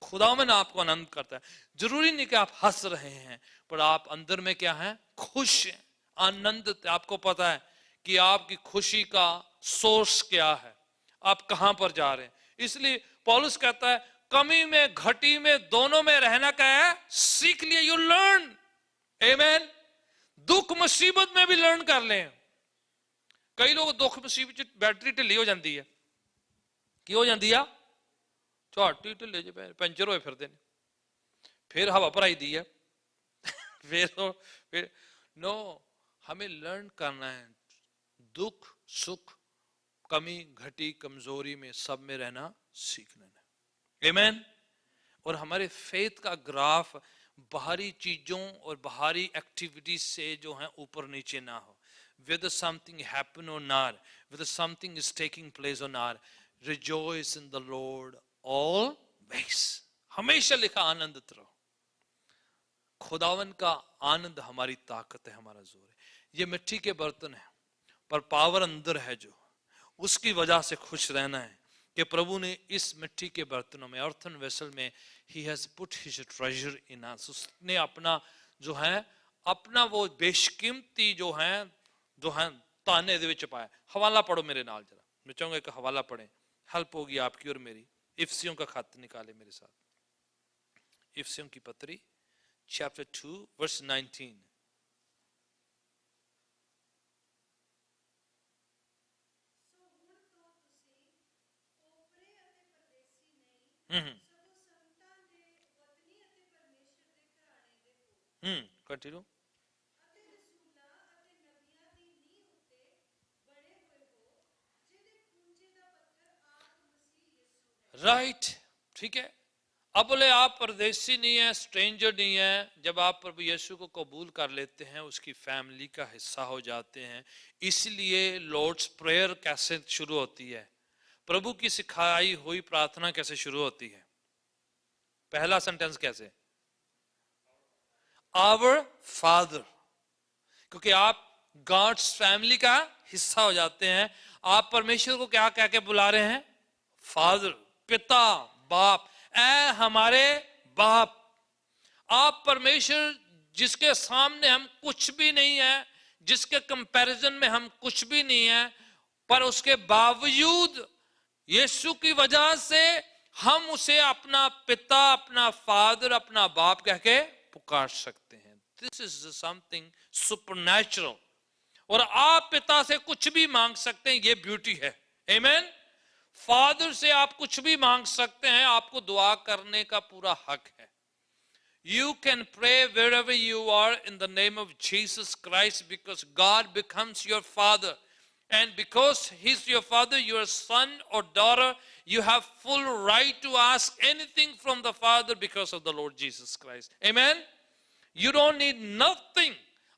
खुदावन आपको आनंद करता है। जरूरी नहीं कि आप हंस रहे हैं, पर आप अंदर में क्या है, खुश हैं, आनंदित। आपको पता है कि आपकी खुशी का सोर्स क्या है, आप कहां पर जा रहे हैं। इसलिए पौलुस कहता है कमी में, घटी में, दोनों में रहना क्या है? सीख लिए। You learn. आमेन। दुख मुसीबत में भी लर्न कर लें। कई लोग दुख मुसीबत बैटरी ढिली हो जाती है। की हो जाती है? झाटी ढिले ज पंचर होए फिरते हैं, फिर हवा भराई दी है। फिर नो, हमें लर्न करना है। दुख सुख, कमी घटी, कमजोरी में, सब में रहना सीखना है। आमेन। और हमारे फेथ का ग्राफ बाहरी चीजों और बाहरी एक्टिविटीज से जो है ऊपर नीचे ना हो। whether something happen or not, whether something is taking place or not, rejoice in the Lord always। हमेशा लिखा आनंदित रहो। खुदावन का आनंद हमारी ताकत है, हमारा जोर है। ये मिट्टी के बर्तन है, पर पावर अंदर है जो, उसकी वजह से खुश रहना है कि प्रभु ने इस मिट्टी के बर्तनों में, अर्थन वेसल में, he has put his treasure in us. उसने अपना जो है, अपना वो बेशकीमती जो है ताने दे विच पाया। हवाला पढ़ो मेरे नाल जरा, मैं चाहूंगा एक हवाला पढ़े, हेल्प होगी आपकी और मेरी। इफसियों का खत निकाले मेरे साथ, इफसियों की पत्री chapter 2 verse 19। कंटिन्यू। राइट, ठीक है। अब बोले आप परदेसी नहीं है, स्ट्रेंजर नहीं है। जब आप प्रभु यीशु को कबूल कर लेते हैं, उसकी फैमिली का हिस्सा हो जाते हैं। इसलिए लॉर्ड्स प्रेयर कैसे शुरू होती है? प्रभु की सिखाई हुई प्रार्थना कैसे शुरू होती है? पहला सेंटेंस कैसे? Our father. क्योंकि आप गॉड्स फैमिली का हिस्सा हो जाते हैं। आप परमेश्वर को क्या कह के बुला रहे हैं? फादर, पिता, बाप। ऐ हमारे बाप। आप परमेश्वर जिसके सामने हम कुछ भी नहीं है, जिसके कंपैरिजन में हम कुछ भी नहीं है, पर उसके बावजूद यीशु की वजह से हम उसे अपना पिता, अपना फादर, अपना बाप कह के पुकार सकते हैं। This is something supernatural. और आप पिता से कुछ भी मांग सकते हैं, ये ब्यूटी है। आमेन। फादर से आप कुछ भी मांग सकते हैं, आपको दुआ करने का पूरा हक है। You can pray wherever you are in the name of Jesus Christ, because God becomes your father. And because he's your father, your son or daughter, you have full right to ask anything from the Father because of the Lord Jesus Christ. Amen. You don't need nothing.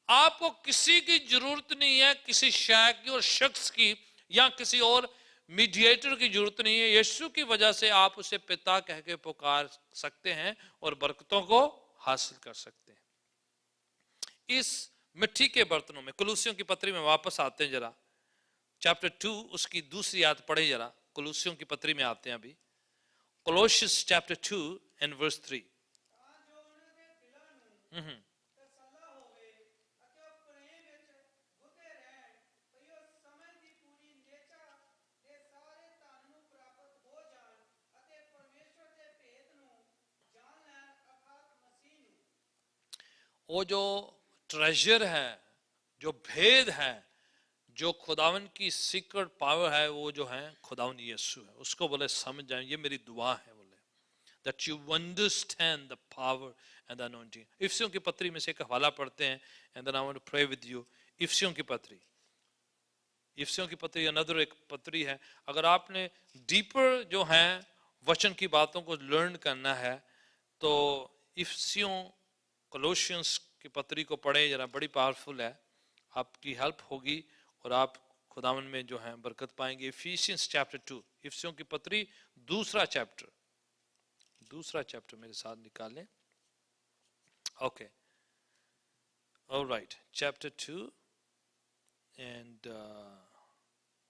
आपको किसी की जरूरत नहीं है, किसी शय की और शख्स की या किसी और मीडिएटर की जरूरत नहीं है। यीशु की वजह से आप उसे पिता कह के पुकार सकते हैं और बरकतों को हासिल कर सकते हैं। इस मिट्टी के बर्तनों में, कुलूसियों की पत्री में वापस आते हैं जरा। चैप्टर 2 उसकी दूसरी आयत पढ़े जरा। कुलूसियों की पत्री में आते हैं अभी। कोलोसियंस चैप्टर 2 एंड वर्स 3। वो जो ट्रेजर है, जो भेद है, जो खुदावन की सीक्रेट पावर है, वो जो है खुदावन यीशु है। उसको बोले समझ जाए, ये मेरी दुआ है। बोले that you understand the power and the anointing। इफसियों की पत्री में से एक हवाला पढ़ते हैं, and then I want to pray with you। इफसियों की पत्री, इफसियों की पत्री अनदर एक पत्री है। अगर आपने डीपर जो है वचन की बातों को लर्न करना है, तो इफसियों, कोलोसियंस की पत्री को पढ़े जरा, बड़ी पावरफुल है, आपकी हेल्प होगी और आप खुदावन में जो है बरकत पाएंगे। इफिशियंस चैप्टर 2, इफिसियों की पत्री दूसरा चैप्टर मेरे साथ निकालें। Okay, alright, chapter 2 and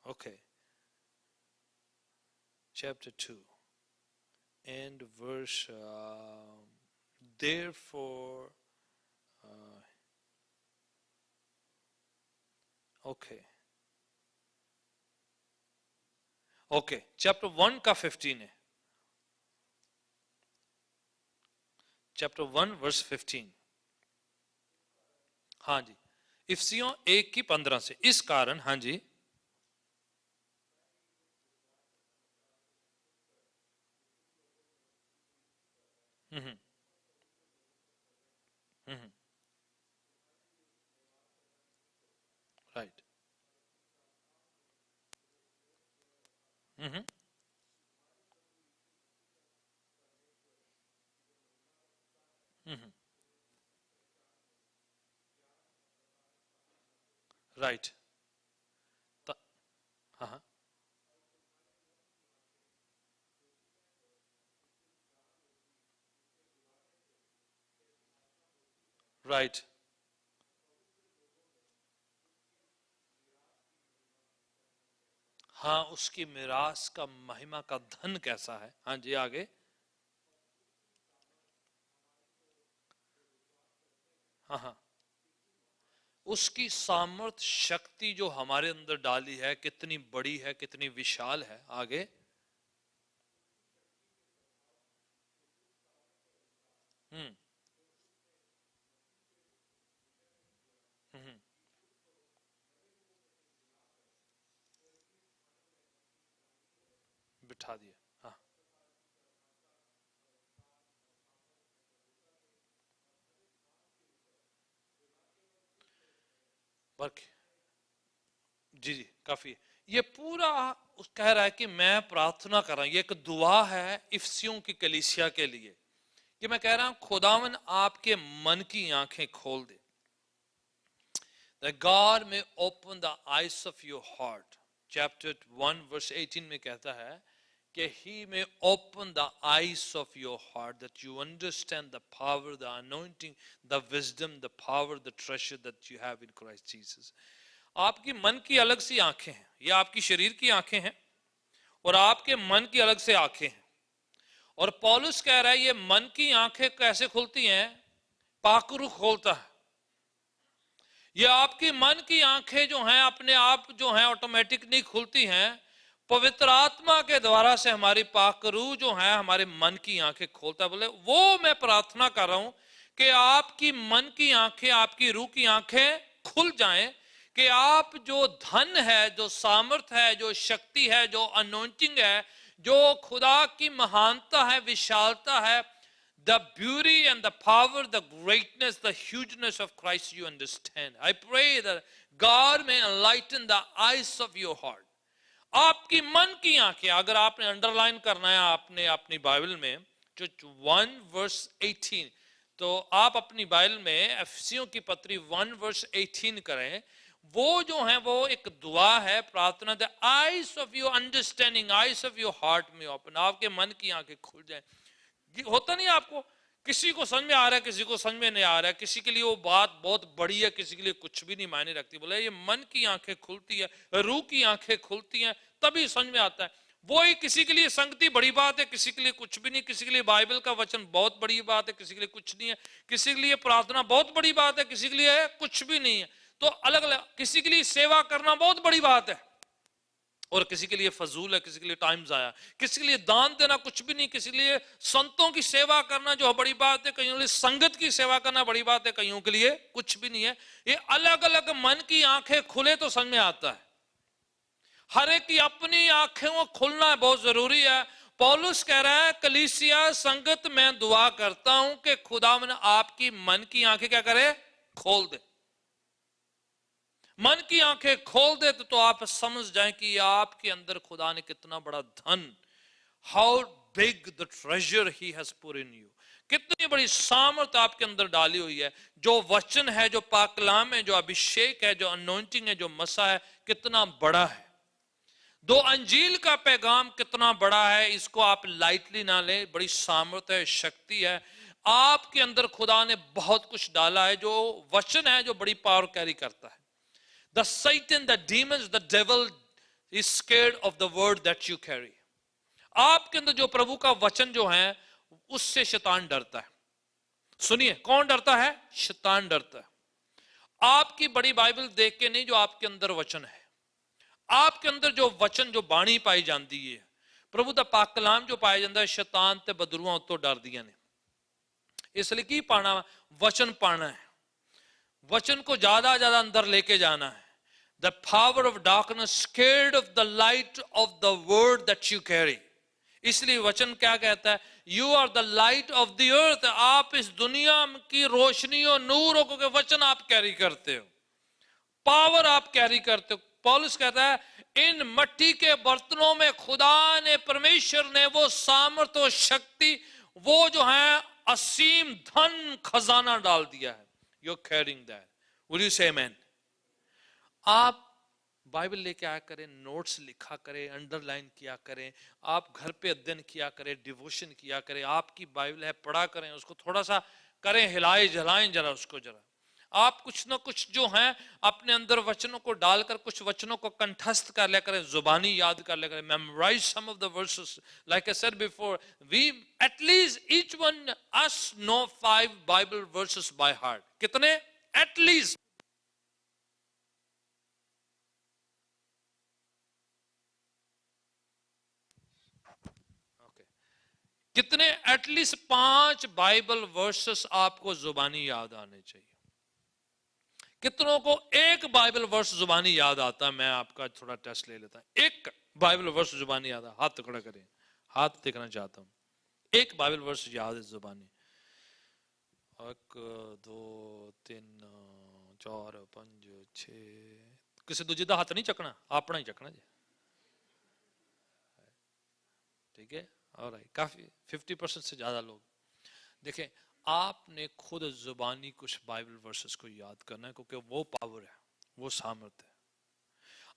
okay, chapter 2 and verse therefore okay, chapter 1 का 15 है। Chapter 1 verse 15। हाँ जी, इफिसियों 1:15 से। इस कारण, हाँ जी, हम्म, हम्म, राइट, हम्म, हम्म, राइट, हाँ हाँ, राइट, हाँ, उसकी मिरास का महिमा का धन कैसा है। हाँ जी, आगे, हाँ हाँ, उसकी सामर्थ शक्ति जो हमारे अंदर डाली है कितनी बड़ी है, कितनी विशाल है। आगे, हम्म, हम्म, बिठा दिया, हाँ, वर्क, जी जी, काफी है। ये पूरा कह रहा है कि मैं प्रार्थना कर रहा हूं, ये एक दुआ है इफ्सियों की कलीसिया के लिए, कि मैं कह रहा हूं खुदावन आपके मन की आंखें खोल दे, that God may open the eyes of your heart। Chapter 1 verse 18 में कहता है कि he may open the eyes of your heart that you understand the power, the anointing, the wisdom, the power, the treasure that you have in Christ Jesus। आपकी मन की अलग सी आंखें हैं, ये आपकी शरीर की आंखें हैं, और आपके मन की अलग से आंखें हैं। और पौलुस कह रहा है ये मन की आंखें कैसे खुलती हैं? पाकरू खोलता है। ये आपकी मन की आंखें जो हैं अपने आप जो हैं ऑटोमेटिक नहीं खुलती हैं, पवित्र आत्मा के द्वारा से हमारी पाकरू जो है हमारे मन की आंखें खोलता है। बोले वो मैं प्रार्थना कर रहा हूं कि आपकी मन की आंखें, आपकी रूह की आंखें खुल जाएं, कि आप जो धन है, जो सामर्थ है, जो शक्ति है, जो अनोइंटिंग है, जो खुदा की महानता है, विशालता है, the beauty and the power, the greatness, the hugeness of Christ you understand. I pray that God may enlighten the eyes of your heart. आपकी मन की आंखें, अगर आपने अंडरलाइन करना है आपने अपनी बाइबल में जो 1 वर्स 18, तो आप अपनी बाइबल में एफिसियों की पत्री 1 वर्स 18 करें। वो जो है वो एक दुआ है, प्रार्थना, the eyes of your understanding, eyes of your heart में ओपन, आपके मन की आंखें खुल जाए। होता नहीं आपको, किसी को समझ में आ रहा है, किसी को समझ में नहीं आ रहा है, किसी के लिए वो बात बहुत बड़ी है, किसी के लिए कुछ भी नहीं मायने रखती। बोले ये मन की आंखें खुलती है, रूह की आंखें खुलती हैं, तभी समझ में आता है। वो ही किसी के लिए संगति बड़ी बात है, किसी के लिए कुछ भी नहीं, किसी के लिए बाइबल का वचन बहुत बड़ी बात है, किसी के लिए कुछ नहीं है, किसी के लिए प्रार्थना बहुत बड़ी बात है, किसी के लिए कुछ भी नहीं है। तो अलग अलग, किसी के लिए सेवा करना बहुत बड़ी बात है, और किसी के लिए फजूल है, किसी के लिए टाइम जाया, किसी के लिए दान देना कुछ भी नहीं, किसी के लिए संतों की सेवा करना जो बड़ी बात है, कईयों के लिए संगत की सेवा करना बड़ी बात है, कईयों के लिए कुछ भी नहीं है। ये अलग अलग मन की आंखें खुले तो समझ में आता है। हर एक की अपनी आंखें वो खुलना बहुत जरूरी है। पौलुस कह रहा है कलीसिया संगत में दुआ करता हूं कि खुदावन आपकी मन की आंखें क्या करे? खोल दे। मन की आंखें खोल दे तो आप समझ जाएं कि आपके अंदर खुदा ने कितना बड़ा धन, how big the treasure he has put in you, कितनी बड़ी सामर्थ आपके अंदर डाली हुई है। जो वचन है, जो पाकलाम है, जो अभिषेक है, जो अनोइंटिंग है, जो मसा है, कितना बड़ा है। दो अंजील का पैगाम कितना बड़ा है, इसको आप लाइटली ना लें। बड़ी सामर्थ है, शक्ति है आपके अंदर। खुदा ने बहुत कुछ डाला है, जो वचन है, जो बड़ी पावर कैरी करता है। The Satan, the demons, the devil is scared of the word that you carry. आपके अंदर जो प्रभु का वचन जो है उससे शैतान डरता है। सुनिए, कौन डरता है? शैतान डरता है। आपकी बड़ी बाइबल देख के नहीं, जो आपके अंदर वचन है, आपके अंदर जो वचन, जो बाणी पाई जाती है, प्रभु दा पाक कलाम जो पाया जाता है, शैतान ते बदरुआ उतो डर दिया ने। इसलिए की पाना, वचन पाना है, वचन को ज्यादा ज्यादा अंदर लेके जाना है। The power of darkness scared of the light of the word that you carry. इसलिए वचन क्या कहता है, you are the light of the earth, आप इस दुनिया की रोशनी और नूर को के वचन आप कैरी करते हो, पावर आप कैरी करते हो। पौलुस कहता है इन मट्टी के बर्तनों में खुदा ने, परमेश्वर ने वो सामर्थ और शक्ति, वो जो है असीम धन खजाना डाल दिया है। You are carrying that, would you say amen? आप बाइबल लेके आया करें, नोट्स लिखा करें, अंडरलाइन किया करें, आप घर पे अध्ययन किया करें, डिवोशन किया करें, आपकी बाइबल है पढ़ा करें, उसको थोड़ा सा करें, हिलाए जलाएं जरा उसको जरा। आप कुछ ना कुछ जो है अपने अंदर वचनों को डालकर कुछ वचनों को कंठस्थ कर लिया करें, जुबानी याद कर लिया करें, memorise some of the verses. Like I said before, we at least each one us know 5 Bible verses by heart. कितने? एटलीस्ट। कितने? एटलीस्ट 5 बाइबल वर्सेस आपको जुबानी याद आने चाहिए। कितनों को एक बाइबल वर्स जुबानी याद आता है? मैं आपका थोड़ा टेस्ट ले लेता हूं। एक बाइबल वर्स जुबानी याद है? हाथ खड़ा करें, हाथ देखना चाहता हूं। एक बाइबल वर्स याद है जुबानी? 1 2 3 4 5 6। किसी दूजे का हाथ नहीं चकना, अपना ही चकना जी, ठीक है? और काफी 50% से ज्यादा लोग देखें, आपने खुद जुबानी कुछ बाइबल वर्सेस को याद करना है, क्योंकि वो पावर है, वो सामर्थ है।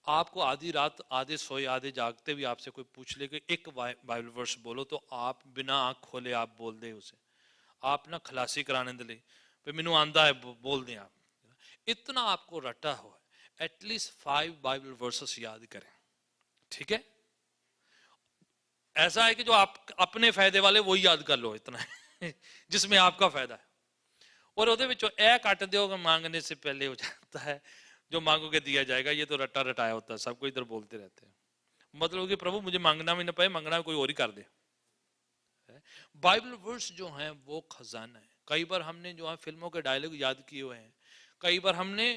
आपको आधी रात, आधे सोए आधे जागते भी आपसे कोई पूछ ले कि एक बाइबल वर्स बोलो, तो आप बिना आंख खोले आप बोल दे उसे। आप ना खलासी कराने दे भाई मैनू आंदा है, बोल दें आप। इतना आपको रटा हो, एटलीस्ट 5 बाइबल वर्सेस याद करें, ठीक है? ऐसा है कि जो आप अपने फायदे वाले वो याद कर लो, इतना है जिसमें आपका फायदा है। और ਉਹਦੇ ਵਿੱਚੋਂ ਇਹ ਕੱਟ ਦਿਓ, मांगने से पहले हो जाता है, जो मांगोगे दिया जाएगा। ये तो रट्टा रटाया होता है, सबको इधर बोलते रहते हैं। मतलब कि प्रभु मुझे मांगना भी ना पाए, मांगना कोई और ही कर दे। बाइबल वर्स जो हैं वो खजाना है। कई बार हमने जो है फिल्मों के डायलॉग याद किए हुए हैं, कई बार हमने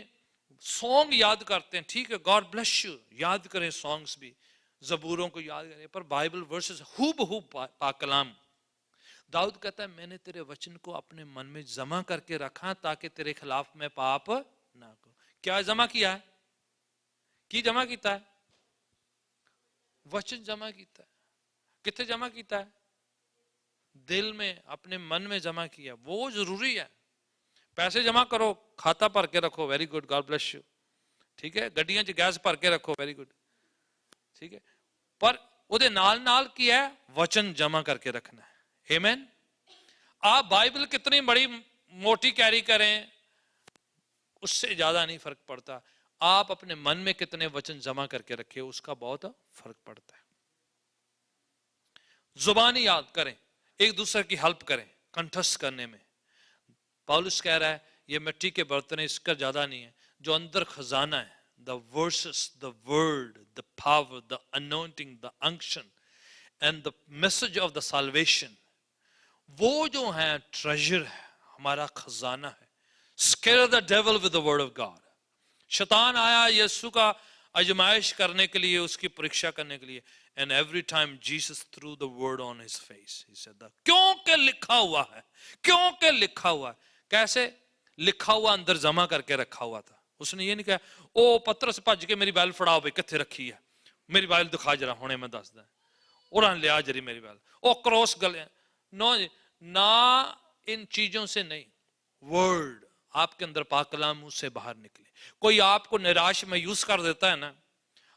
सॉन्ग याद करते हैं, ठीक है, गॉड ब्लेस यू, याद करें सॉन्ग्स भी, जबूरों को याद करें, पर बाइबल वर्सेस हूबहू पाकलाम। दाऊद कहता है मैंने तेरे वचन को अपने मन में जमा करके रखा ताकि तेरे खिलाफ मैं पाप ना करूं। क्या जमा किया है? की जमा किया है? वचन जमा किया है। कितने जमा किया है? दिल में, अपने मन में जमा किया। वो जरूरी है। पैसे जमा करो, खाता भर के रखो, very good, God bless you, ठीक है। गड्डियां च गैस भर के रखो, वेरी गुड, ठीक है। पर ਉਹਦੇ नाल नाल की है? वचन जमा करके रखना है। आमीन। आप बाइबल कितनी बड़ी मोटी कैरी करें, उससे ज्यादा नहीं फर्क पड़ता। आप अपने मन में कितने वचन जमा करके रखे, उसका बहुत फर्क पड़ता है। जुबानी याद करें, एक दूसरे की हेल्प करें कंठस्थ करने में। पौलुस कह रहा है ये मिट्टी के बर्तन है, इसका ज्यादा नहीं है, जो अंदर खजाना है, the verses, the word, the power, the anointing, the unction and the message of the salvation, वो जो है ट्रेजर है, हमारा खजाना है। Scare the devil with the word of God. शैतान आया यीशु का आजमाइश करने के लिए, उसकी परीक्षा करने के लिए, and every time Jesus threw the word on his face, he said that क्योंकि लिखा हुआ है, क्योंकि लिखा हुआ है। कैसे लिखा हुआ? अंदर जमा करके रखा हुआ था। उसने ये नहीं कहा ओ पतरस भज के मेरी बाइबल फड़ाओ भाई, किथे रखी है मेरी बाइबल, दिखा जरा, हुणे मैं दसदा, उन्होंने लिया जरी मेरी बाइबल, ओ क्रॉस गले। नो ना, इन चीजों से नहीं। वर्ड आपके अंदर, पाक कलाम मुंह से बाहर निकले। कोई आपको निराश मायूस कर देता है ना,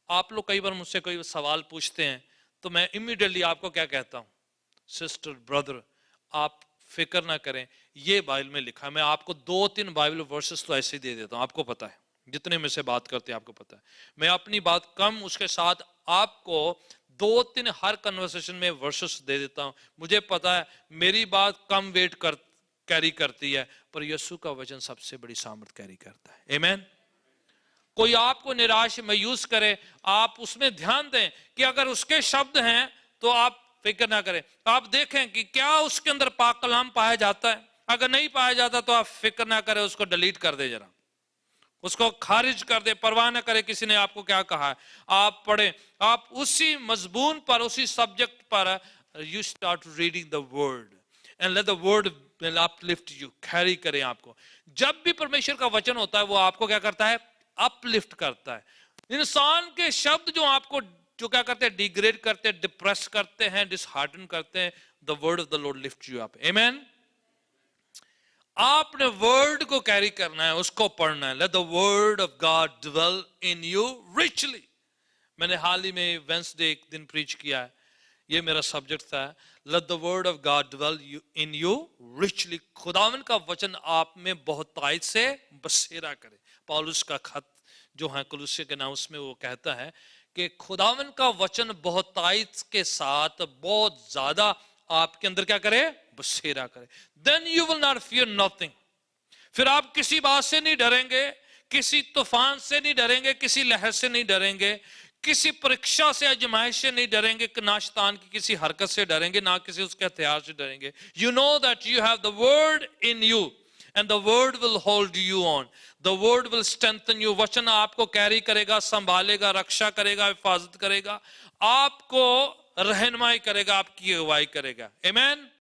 आप लोग कई बार मुझसे कोई सवाल पूछते हैं तो मैं इमीडिएटली आपको क्या कहता हूं, सिस्टर ब्रदर आप फिक्र ना करें, ये बाइबल में लिखा है। मैं आपको 2-3 बाइबल वर्सेस तो ऐसे ही दे देता हूं, आपको पता है, जितने में से बात करते हैं आपको पता है। मैं अपनी बात कम, उसके साथ आपको 2-3 हर कन्वर्सेशन में वर्सेस दे देता हूं। मुझे पता है मेरी बात कम वेट कैरी करती है, पर यीशु का वचन सबसे बड़ी सामर्थ कैरी करता है। आमीन। कोई आपको निराश मायूस करे, आप उसमें ध्यान दें कि अगर उसके शब्द हैं तो आप फिक्र ना करें, आप देखें कि क्या उसके अंदर पाक कलाम पाया जाता है। अगर नहीं पाया जाता तो आप फिक्र ना करें, उसको डिलीट कर दे, जरा उसको खारिज कर दे, परवाह ना करे किसी ने आपको क्या कहा है। आप पढ़े, आप उसी मजमून पर, उसी सब्जेक्ट पर you start reading the word and let the word uplift you, carry करें आपको। जब भी परमेश्वर का वचन होता है वो आपको क्या करता है, अपलिफ्ट करता है। इंसान के शब्द जो आपको जो क्या करते हैं, डिग्रेड करते हैं, डिप्रेस करते हैं, डिसहार्टन करते हैं, the word of the Lord lift you up. Amen. आपने वर्ड को कैरी करना है, उसको पढ़ना है। Let the word of God dwell in you richly. मैंने हाल ही में वेंसडे एक दिन प्रीच किया है, ये मेरा सब्जेक्ट था, let the word of God dwell in you richly. खुदावन का वचन आप में बहुतायत से बसेरा करे। पौलुस का खत जो है कुलुस्से के नाम, उसमें वो कहता है कि खुदावन का वचन बहुतायत के साथ बहुत ज्यादा आपके अंदर क्या करे, बसेरा करे। Then you will not fear nothing. फिर आप किसी बात से नहीं डरेंगे, किसी तूफान से नहीं डरेंगे, किसी लहर से नहीं डरेंगे, किसी परीक्षा से, आजमाइश से नहीं डरेंगे, ना शैतान की किसी हरकत से डरेंगे, ना किसी उसके हथियार से डरेंगे। You know that you have the word in you and the word will hold you on, the word will strengthen you. वचन आपको कैरी करेगा, संभालेगा, रक्षा करेगा, हिफाजत करेगा, आपको रहनुमाई करेगा, आपकी अगुवाई करेगा। आमेन।